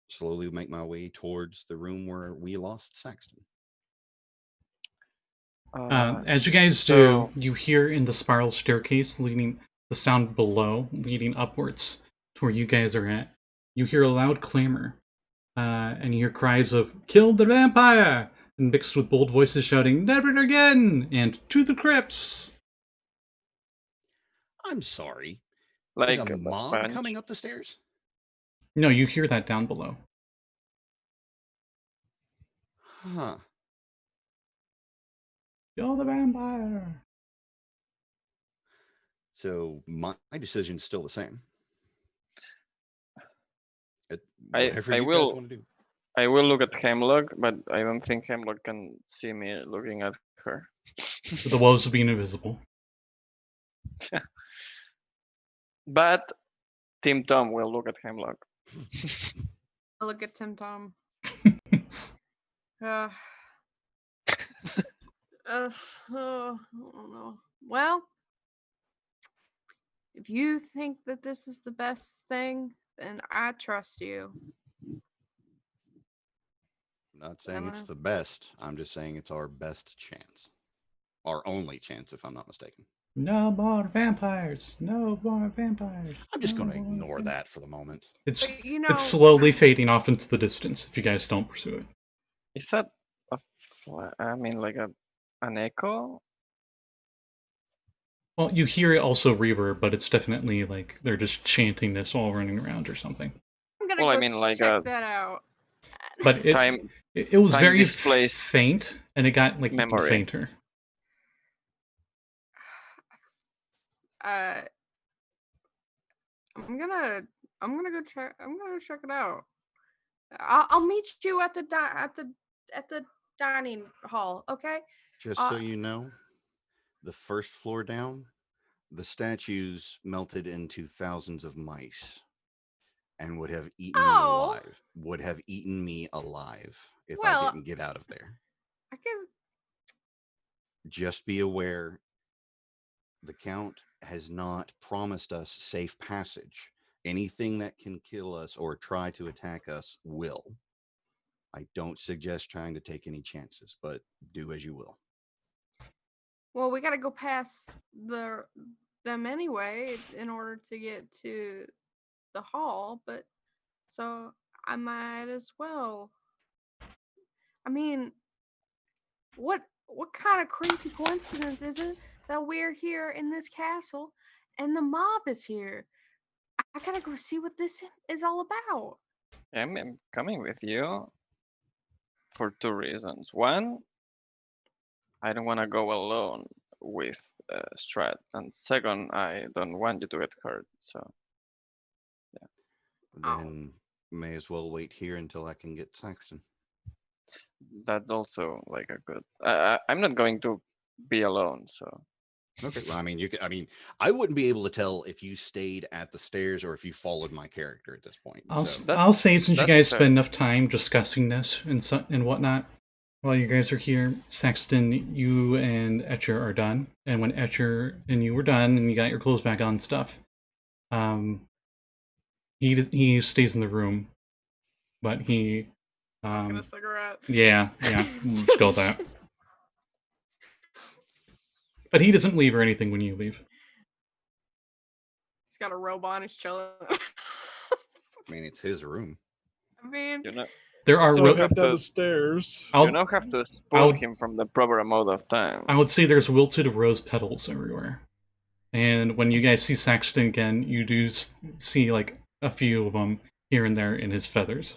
slowly make my way towards the room where we lost Saxton. As you guys do, you hear in the spiral staircase leading the sound below, leading upwards to where you guys are at. You hear a loud clamor, and you hear cries of "Kill the vampire!" and mixed with bold voices shouting "Never again!" and "To the crypts!" I'm sorry. Like Is a mob coming up the stairs? No, you hear that down below. Huh. Kill the vampire! So my decision's still the same. I Whatever you guys will want to do. I will look at Hemlock, but I don't think Hemlock can see me looking at her. The woes of being invisible. But Tim-Tam will look at Hemlock. I look at Tim-Tam. Oh, I don't know. Well, if you think that this is the best thing, then I trust you. I'm not saying it's the best. I'm just saying it's our best chance. Our only chance, if I'm not mistaken. No more vampires! No more vampires! I'm just going to ignore that for the moment. It's But, you know, it's slowly fading off into the distance if you guys don't pursue it. Is that I mean, like a an echo? Well, you hear it also reverb, but it's definitely like they're just chanting this while running around or something. I'm gonna Well, I go mean, like check a that out. But time it was time very displaced faint, and it got like even memory. fainter. I'm gonna go check. I'm gonna check it out. I'll meet you at the dining hall. Okay. Just so you know, the first floor down, the statues melted into thousands of mice and would have eaten me alive. Would have eaten me alive if I Well, didn't get out of there. I can. Just be aware, the Count has not promised us safe passage. Anything that can kill us or try to attack us will. I don't suggest trying to take any chances, but do as you will. Well, we gotta go past them anyway in order to get to the hall, but so I might as well. I mean, what kind of crazy coincidence is it that we're here in this castle and the mob is here? I gotta go see what this is all about. I'm coming with you for two reasons. One, I don't want to go alone with Strahd, and second, I don't want you to get hurt. So Then may as well wait here until I can get Saxton. that's also like a good. I'm not going to be alone. So Okay, well, I mean, I wouldn't be able to tell if you stayed at the stairs or if you followed my character at this point. I'll So I'll say, since you that's guys fair. spend enough time discussing this and whatnot, while you guys are here, Saxton, you and Escher are done. And when Escher and you were done and you got your clothes back on and stuff, he stays in the room, but he Fucking a cigarette. yeah, we'll just go with that. But he doesn't leave or anything when you leave. He's got a robe on. He's chilling. I mean, it's his room. I mean, you know, There are So ro- head down the stairs. you don't have to spoil him from the proper amount of time. I would say there's wilted rose petals everywhere. And when you guys see Saxton again, you do see like a few of them here and there in his feathers.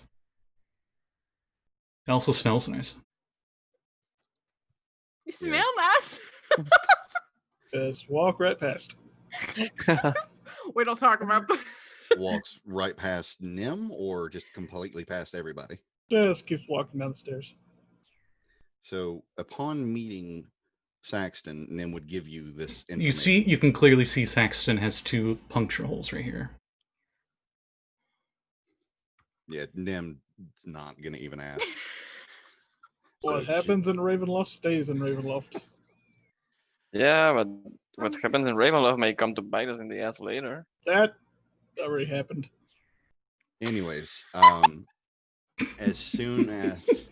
It also smells nice. you smell nice. Just walk right past. We don't talk about that. Walks right past Nyhm or just completely past everybody. Just keeps walking down the stairs. So upon meeting Saxton, Nyhm would give you this information. You can clearly see Saxton has 2 puncture holes right here. Yeah, Nym's not going to even ask. What happens in Ravenloft stays in Ravenloft. Yeah, but what happens in Ravenloft may come to bite us in the ass later. That already happened. Anyways, as soon as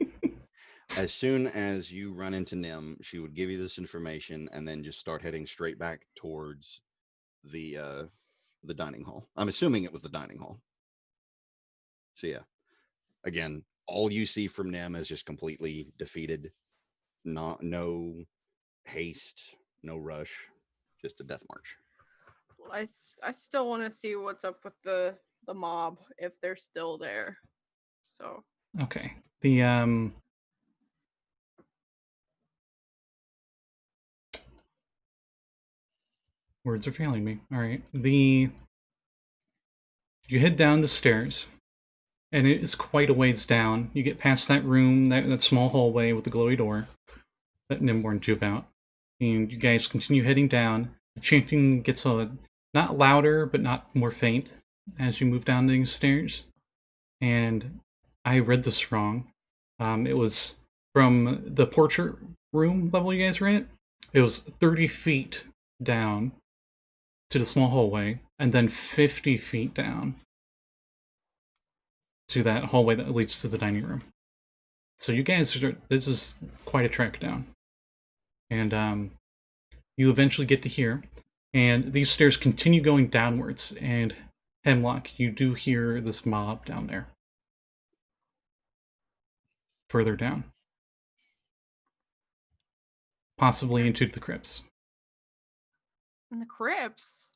you run into Nyhm, she would give you this information and then just start heading straight back towards the dining hall. I'm assuming it was the dining hall. So yeah, again, all you see from Nyhm is just completely defeated. No haste, no rush, just a death march. I still want to see what's up with the mob if they're still there. So Okay. The words are failing me. All right. You head down the stairs, and it is quite a ways down. You get past that room, that small hallway with the glowy door that Nyhm warned you about, and you guys continue heading down. The chanting gets not louder, but not more faint as you move down the stairs. And I read this wrong. It was from the portrait room level you guys were at. It was 30 feet down to the small hallway, and then 50 feet down to that hallway that leads to the dining room. So you guys this is quite a trek down. And you eventually get to here, and these stairs continue going downwards, and Hemlock, you do hear this mob down there. Further down. possibly into the crypts. In the crypts.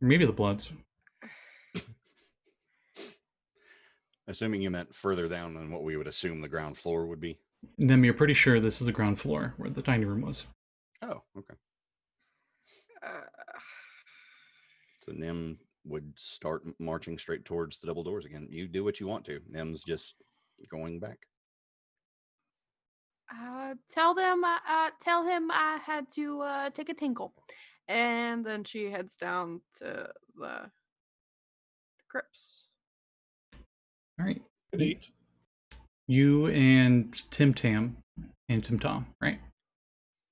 Or maybe the Bloods. Assuming you meant further down than what we would assume the ground floor would be. Nyhm, you're pretty sure this is the ground floor where the dining room was. Oh, okay. Uh, So Nyhm would start marching straight towards the double doors again. You do what you want to. Nym's just going back. tell him I had to take a tinkle, and then she heads down to the crypts. All right. Good eat. You and Tim-Tam and Tim-Tam, right?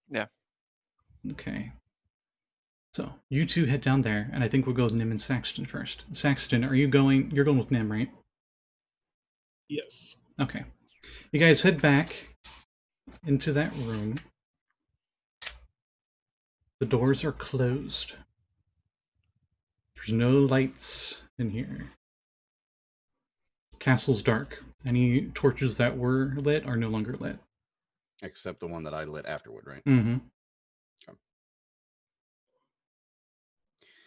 Yeah. Okay. So you two head down there, and I think we'll go with Nyhm and Saxton first. Saxton, are you going? You're going with Nyhm, right? Yes. Okay. You guys head back into that room. The doors are closed. There's no lights in here. Castle's dark. Any torches that were lit are no longer lit. Except the one that I lit afterward, right? Mm-hmm. Okay.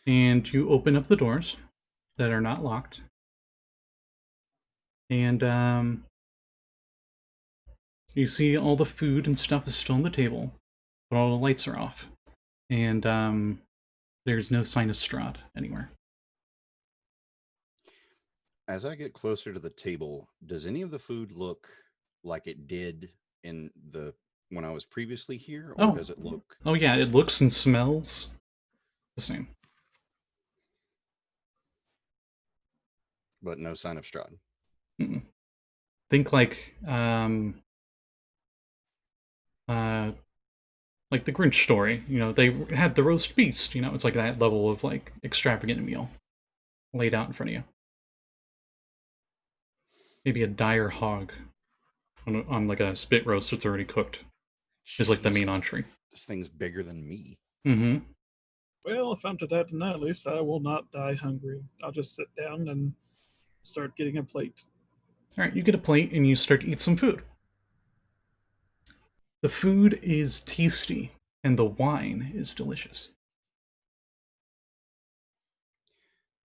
And you open up the doors that are not locked. And you see all the food and stuff is still on the table, but all the lights are off. And there's no sign of Strahd anywhere. As I get closer to the table, does any of the food look like it did in the when I was previously here, or does it look? Oh yeah, it looks and smells the same. But no sign of Strahd. Mm-mm. Think like the Grinch story. You know, they had the roast beast. You know, it's like that level of like extravagant meal laid out in front of you. Maybe a dire hog on like a spit roast that's already cooked is like the main Jesus, entree. This thing's bigger than me. Mm-hmm. Well, if I'm to die tonight, at least I will not die hungry. I'll just sit down and start getting a plate. All right, you get a plate and you start to eat some food. The food is tasty and the wine is delicious.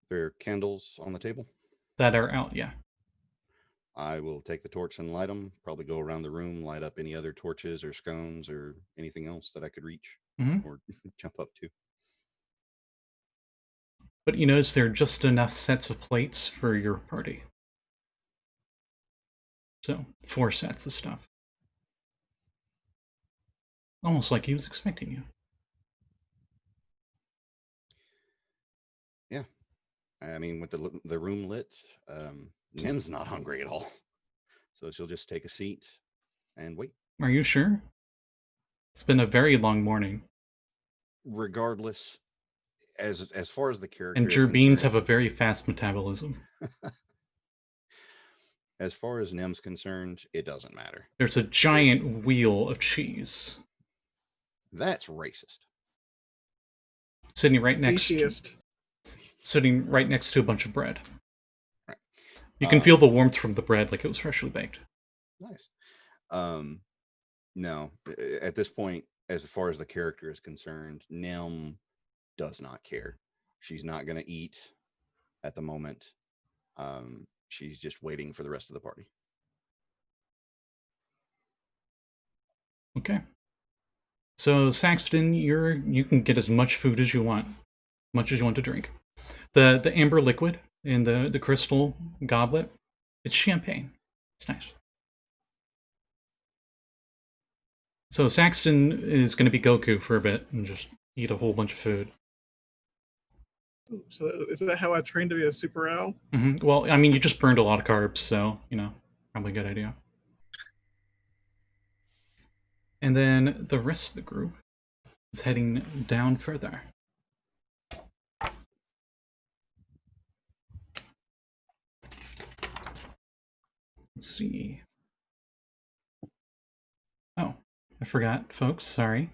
There are candles on the table. That are out, yeah. I will take the torch and light them. Probably go around the room, light up any other torches or scones or anything else that I could reach or jump up to. But you notice there are just enough sets of plates for your party. So, 4 sets of stuff. Almost like he was expecting you. Yeah. I mean, with the room lit, Nym's not hungry at all. So she'll just take a seat and wait. Are you sure? It's been a very long morning. Regardless, as far as the character And is Jerbeens concerned, have a very fast metabolism. as far as Nym's concerned, it doesn't matter. There's a giant wheel of cheese. That's racist. Sitting right next Speciest. sitting right next to a bunch of bread. Right. You can feel the warmth from the bread like it was freshly baked. Nice. No, at this point, as far as the character is concerned, Nyhm does not care. She's not going to eat at the moment. She's just waiting for the rest of the party. Okay. So Saxton, you can get as much food as you want, much as you want to drink. The amber liquid in the crystal goblet, it's champagne. It's nice. So Saxton is going to be Goku for a bit and just eat a whole bunch of food. Ooh, so is that how I trained to be a super owl? Mm-hmm. Well, I mean, you just burned a lot of carbs, so, you know, probably a good idea. And then the rest of the group is heading down further. Let's see. Oh, I forgot, folks, sorry.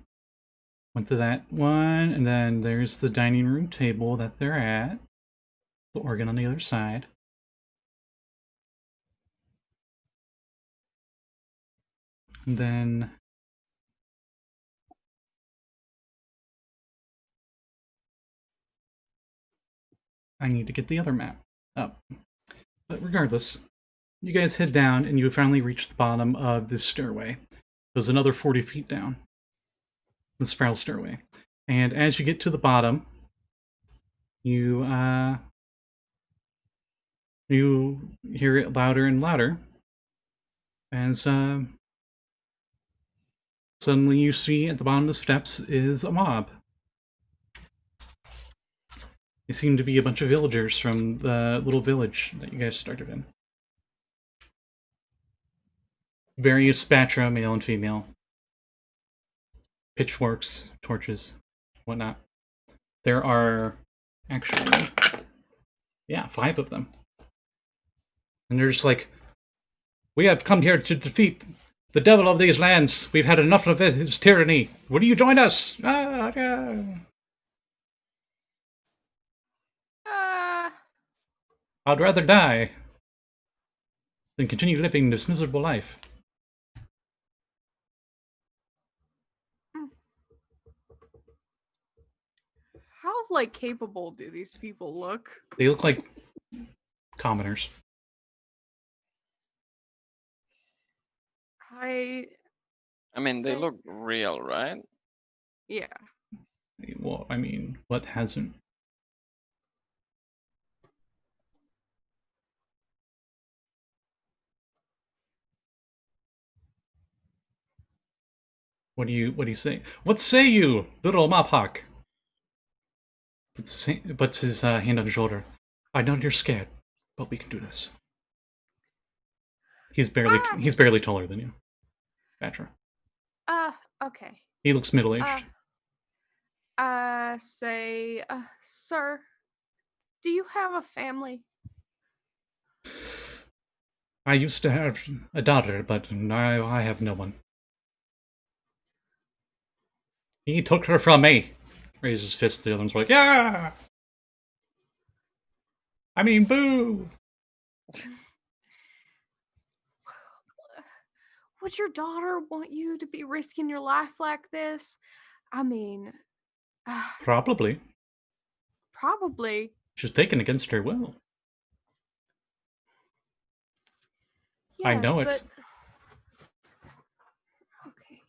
Went to that one, and then there's the dining room table that they're at. The organ on the other side. And then I need to get the other map up. But regardless, you guys head down and you finally reach the bottom of this stairway. There's another 40 feet down. The spiral stairway. And as you get to the bottom, you hear it louder and louder as suddenly you see at the bottom of the steps is a mob. They seem to be a bunch of villagers from the little village that you guys started in. Various spatra, male and female. Pitchforks, torches, whatnot. There are actually, 5 of them. And they're just like, we have come here to defeat the devil of these lands. We've had enough of it, his tyranny. Will you join us? I'd rather die than continue living this miserable life. How, like, capable do these people look? They look like commoners. I mean, they say- look real, right? Yeah. Well, I mean, what hasn't? What do you say? What say you, little Mapach? Puts his hand on his shoulder. I know you're scared, but we can do this. He's barely taller than you, Batra. Okay. He looks middle-aged. Say, sir, do you have a family? I used to have a daughter, but now I have no one. He took her from me. Raises his fist, the other one's like, yeah! I mean, boo! Would your daughter want you to be risking your life like this? I mean, Probably. probably. She's taken against her will. Yes, I know it. But... Okay.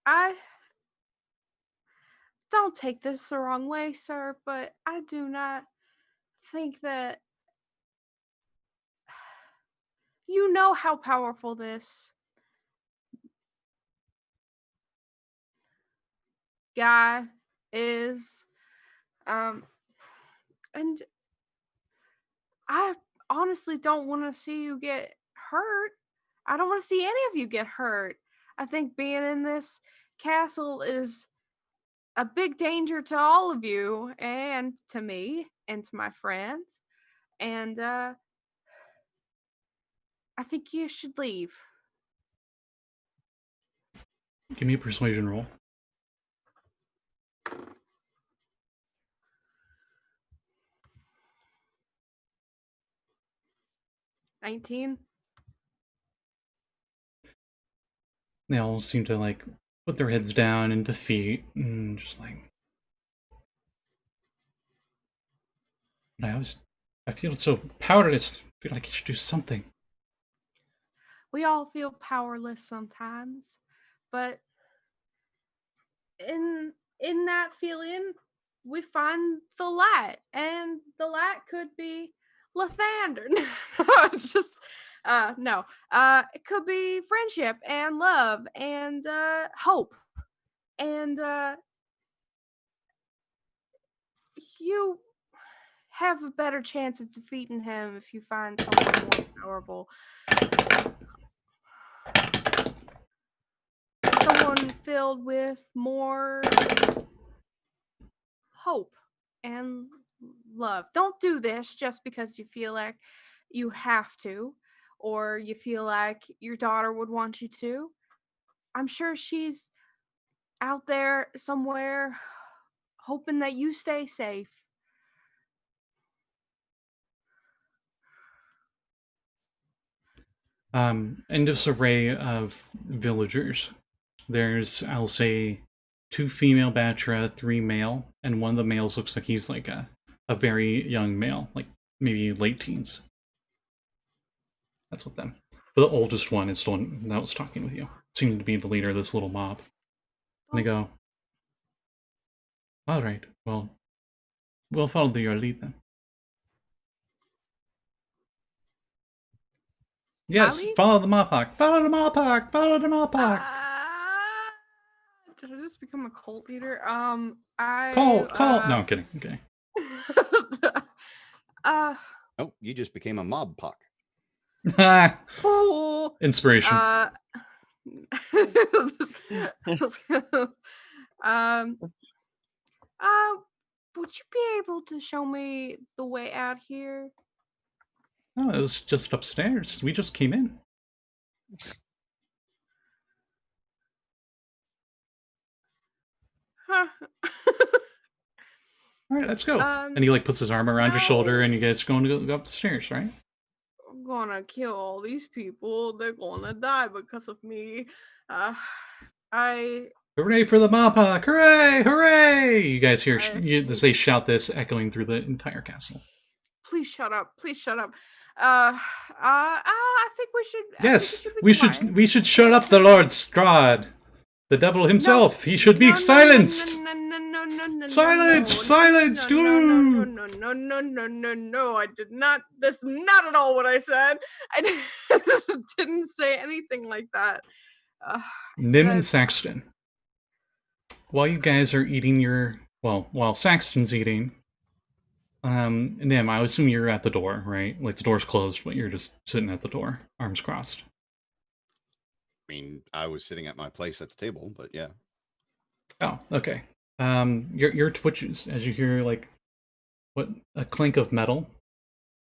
I don't take this the wrong way, sir, but I do not think that you know how powerful this guy is. And I honestly don't want to see you get hurt. I don't want to see any of you get hurt. I think being in this castle is a big danger to all of you and to me and to my friends. And I think you should leave. Give me a persuasion roll. 19. They all seem to, like, put their heads down in defeat and just like... I feel so powerless. I feel like I should do something. We all feel powerless sometimes, but in that feeling, we find the light, and the light could be Lathander. It's just no. It could be friendship and love and hope, and you have a better chance of defeating him if you find someone more powerful. Someone filled with more hope and love. Don't do this just because you feel like you have to, or you feel like your daughter would want you to. I'm sure she's out there somewhere hoping that you stay safe. In this array of villagers, there's, I'll say, 2 female Batra, 3 male, and one of the males looks like he's like a very young male, like maybe late teens. That's what them. But the oldest one is the one that was talking with you. Seemed to be the leader of this little mob. And they go, all right, well, we'll follow your lead then. Yes, Callie? follow the Mapach. Follow the Mapach. Follow the Mapach. Did I just become a cult leader? Call. No, I'm kidding. Okay. Oh, you just became a mob pock. Cool. Inspiration. Would you be able to show me the way out here? Oh, it was just upstairs. We just came in. Huh. All right, let's go. And he like puts his arm around your shoulder, and you guys are going to go up the stairs, right? I'm gonna kill all these people. They're gonna die because of me. Hooray for the Mapach! Hooray! Hooray! You guys hear they shout this echoing through the entire castle. Please shut up. Please shut up. I think we should. Yes, we should shut up the Lord Strahd, the devil himself. He should be silenced. Silence, dude. No, I did not. That's not at all what I said. I didn't say anything like that. Nyhm and Saxton. While you guys are eating while Saxton's eating, Nyhm, I assume you're at the door, right? Like the door's closed, but you're just sitting at the door, arms crossed. I mean, I was sitting at my place at the table, but yeah. Oh, okay. Your twitches as you hear like a clink of metal,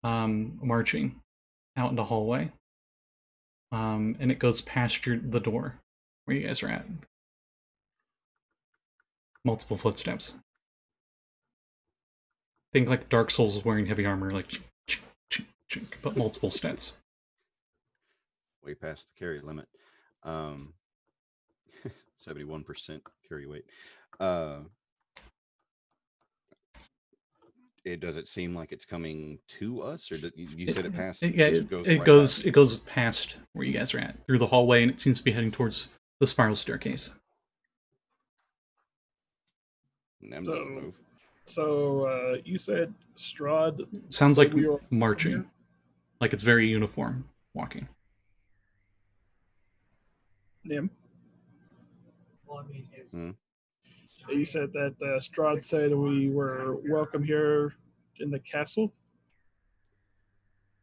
marching out in the hallway, and it goes past the door where you guys are at. Multiple footsteps. Think like Dark Souls is wearing heavy armor, like but multiple steps. Way past the carry limit. 71% carry weight. Does it seem like it's coming to us, or you said it passed? Yeah, it goes past where you guys are at through the hallway, and it seems to be heading towards the spiral staircase. Doesn't move. So you said Strahd. Sounds like marching, like it's very uniform walking. Nyhm. You said that Strahd said we were welcome here in the castle.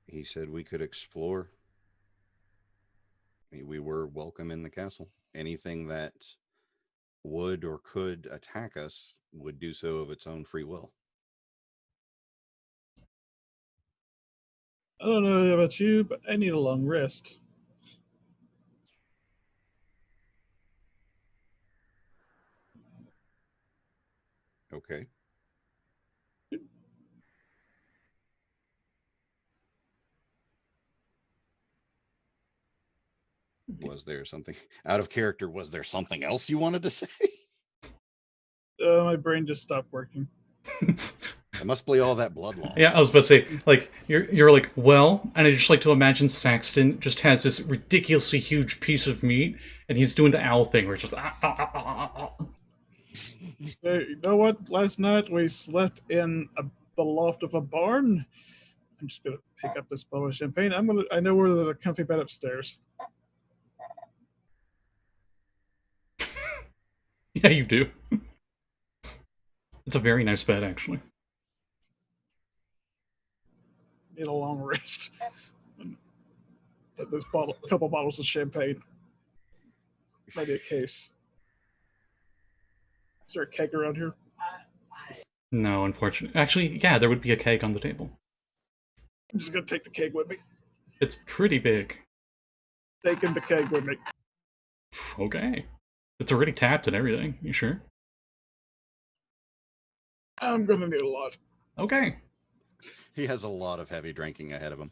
He said we could explore. We were welcome in the castle. Anything that would or could attack us would do so of its own free will. I don't know about you, but I need a long rest. Okay. Was there something out of character? Was there something else you wanted to say? My brain just stopped working. It must be all that blood loss. Yeah, I was about to say, like, you're like, well, and I just like to imagine Saxton just has this ridiculously huge piece of meat, and he's doing the owl thing where it's just Hey, you know what? Last night we slept in the loft of a barn. I'm just gonna pick up this bottle of champagne. I know where there's a comfy bed upstairs. Yeah, you do. It's a very nice bed, actually. Need a long rest. This couple bottles of champagne. Maybe a case. Is there a keg around here? No, unfortunately. Actually, yeah, there would be a keg on the table. I'm just gonna take the keg with me. It's pretty big. Taking the keg with me. Okay. It's already tapped and everything. You sure? I'm gonna need a lot. Okay. He has a lot of heavy drinking ahead of him.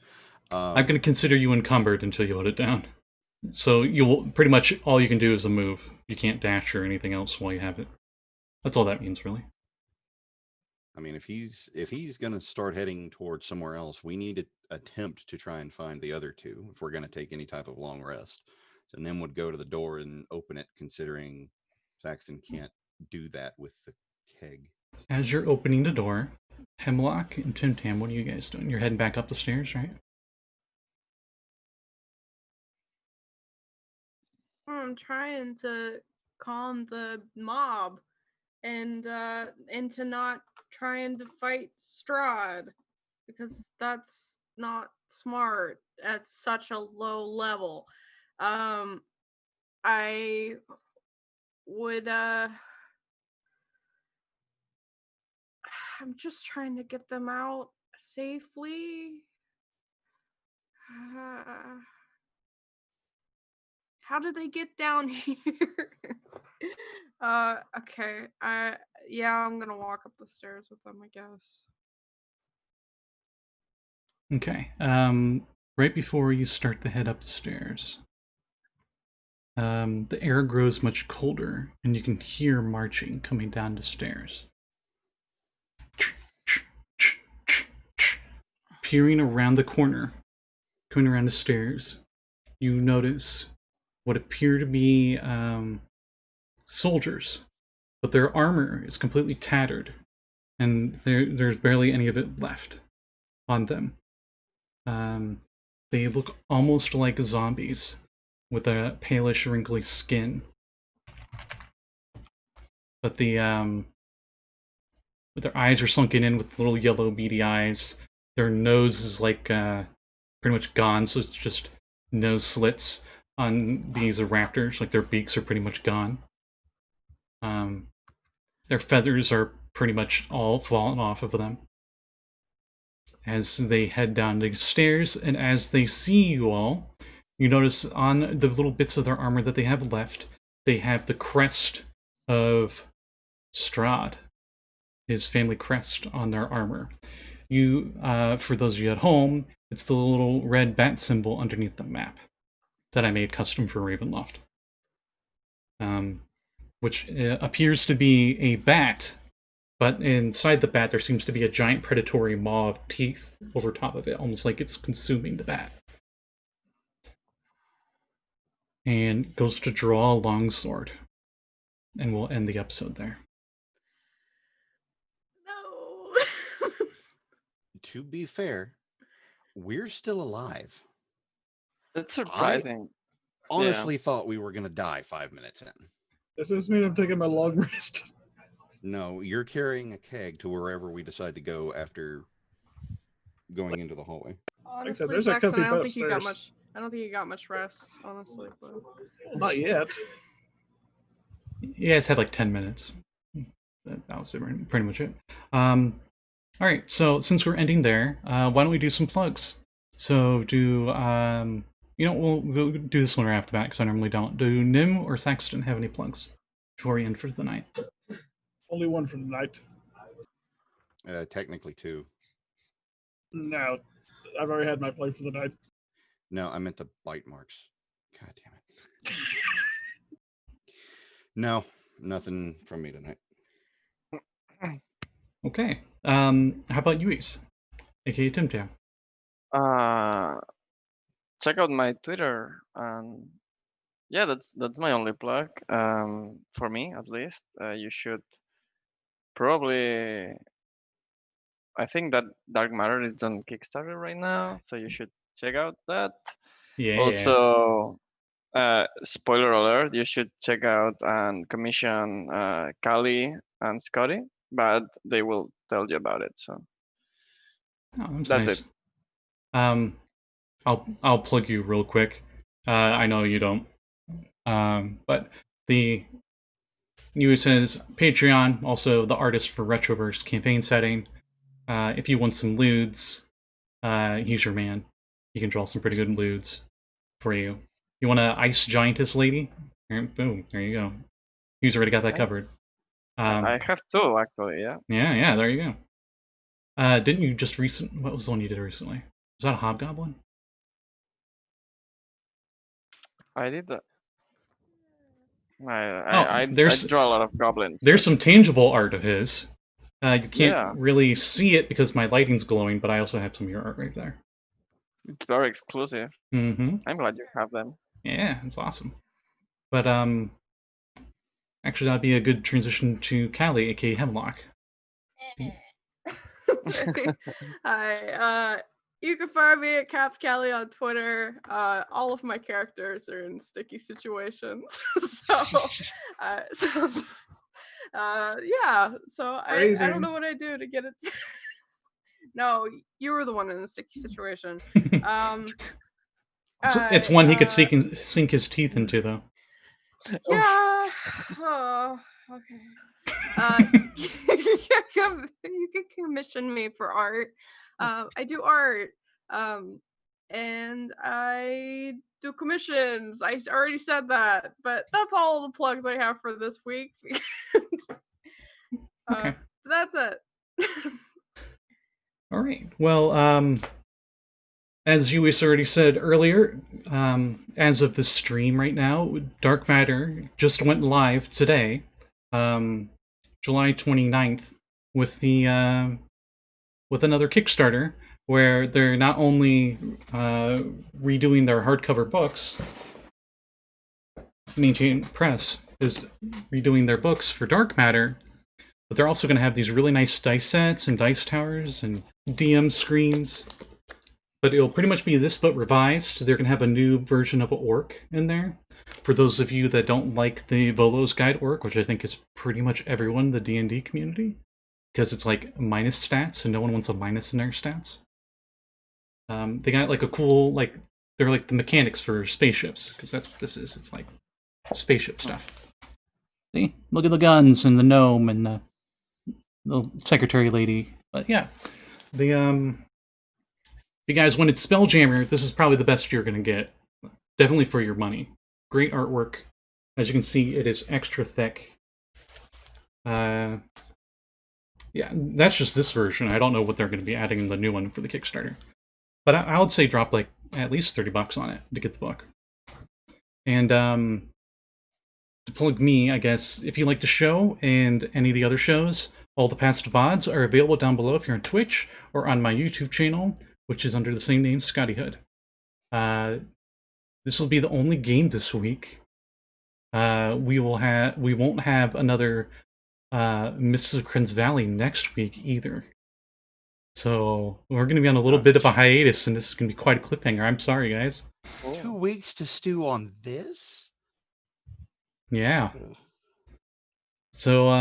I'm going to consider you encumbered until you put it down. So you'll pretty much all you can do is a move. You can't dash or anything else while you have it. That's all that means, really. I mean, if he's gonna start heading towards somewhere else, we need to attempt to try and find the other two if we're gonna take any type of long rest. So Nyhm would go to the door and open it, considering Saxton can't do that with the keg. As you're opening the door, Hemlock and Tim-Tam, what are you guys doing? You're heading back up the stairs, right? I'm trying to calm the mob and into not trying to fight Strahd, because that's not smart at such a low level. I would I'm just trying to get them out safely. How did they get down here? Okay. I'm gonna walk up the stairs with them, I guess. Okay. Right before you start to head up the stairs, the air grows much colder, and you can hear marching coming down the stairs. Peering around the corner, going around the stairs, you notice what appear to be soldiers, but their armor is completely tattered, and there's barely any of it left on them. They look almost like zombies, with a palish, wrinkly skin. But but their eyes are sunken in with little yellow beady eyes. Their nose is like pretty much gone, so it's just nose slits on these raptors. Like their beaks are pretty much gone. Their feathers are pretty much all fallen off of them. As they head down the stairs, and as they see you all, you notice on the little bits of their armor that they have left, they have the crest of Strahd, his family crest on their armor. You, for those of you at home, it's the little red bat symbol underneath the map that I made custom for Ravenloft. Which appears to be a bat, but inside the bat there seems to be a giant predatory maw of teeth over top of it, almost like it's consuming the bat. And goes to draw a long sword. And we'll end the episode there. No. To be fair, we're still alive. That's surprising. Honestly thought we were going to die 5 minutes in. Does this mean I'm taking my long rest? No, you're carrying a keg to wherever we decide to go after going into the hallway. Honestly, there's a Saxton, comfy I don't bed think you got upstairs. much. I don't think you got much rest, honestly. But... Well, not yet. Yeah, it's had like 10 minutes. That was pretty much it. Alright, so since we're ending there, why don't we do some plugs? So we'll do this one right off the bat because I normally don't. Do Nyhm or Saxton have any plugs before we end for the night? Only one for the night. Technically two. No, I've already had my play for the night. No, I meant the bite marks. God damn it. No, nothing from me tonight. Okay. How about Lluis, aka Tim-Tam? Check out my Twitter. Yeah, that's my only plug. For me at least. You should probably. I think that Dark Matter is on Kickstarter right now, so you should check out that. Yeah. Also, spoiler alert: you should check out and commission Callie and Scotty, but they will tell you about it. So That's that's nice. it. I'll plug you real quick. I know you don't. But the Lluis has Patreon, also the artist for Retroverse campaign setting. If you want some lewds, he's your man. He can draw some pretty good lewds for you. You want an ice giantess lady? Boom, there you go. He's already got that covered. I have two actually. Yeah. Yeah, there you go. Didn't you just what was the one you did recently? Was that a hobgoblin? I did that. I there's- draw a lot of goblins. There's some tangible art of his. You can't Yeah. really see it because my lighting's glowing, but I also have some of your art right there. It's very exclusive. Mm-hmm. I'm glad you have them. Yeah, it's awesome. But actually, that'd be a good transition to Callie, aka Hemlock. Hi. You can find me at Cap Callie on Twitter. All of my characters are in sticky situations, yeah. So I don't know what I do to get it. No, you were the one in the sticky situation. It's one he could sink his teeth into, though. Yeah. Oh, okay. You can commission me for art. I do art. And I do commissions. I already said that, but that's all the plugs I have for this week. Okay. That's it. All right. Well, as Lluis already said earlier, as of this stream right now, Dark Matter just went live today, July 29th, with the with another Kickstarter where they're not only redoing their hardcover books. Maintain Press is redoing their books for Dark Matter, but they're also going to have these really nice dice sets and dice towers and DM screens. But it'll pretty much be this, but revised. They're going to have a new version of an orc in there. For those of you that don't like the Volo's Guide orc, which I think is pretty much everyone in the D&D community, because it's like minus stats, and no one wants a minus in their stats. They got like a cool, like, they're like the mechanics for spaceships, because that's what this is. It's like spaceship stuff. See? Look at the guns and the gnome and the secretary lady. But yeah, if you guys wanted Spelljammer, this is probably the best you're going to get. Definitely for your money. Great artwork. As you can see, it is extra thick. Yeah, that's just this version. I don't know what they're going to be adding in the new one for the Kickstarter. But I would say drop like at least $30 on it to get the book. And to plug me, I guess, if you like the show and any of the other shows, all the past VODs are available down below if you're on Twitch or on my YouTube channel, which is under the same name, Scotty Hood. This will be the only game this week. We won't have another Mists of Kren's Valley next week either. So we're going to be on a little bit of a hiatus, and this is going to be quite a cliffhanger. I'm sorry, guys. 2 weeks to stew on this? Yeah. So,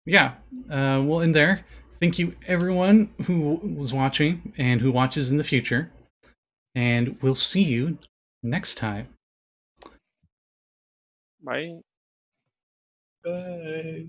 yeah, we'll end there. Thank you, everyone who was watching and who watches in the future. And we'll see you next time. Bye. Bye.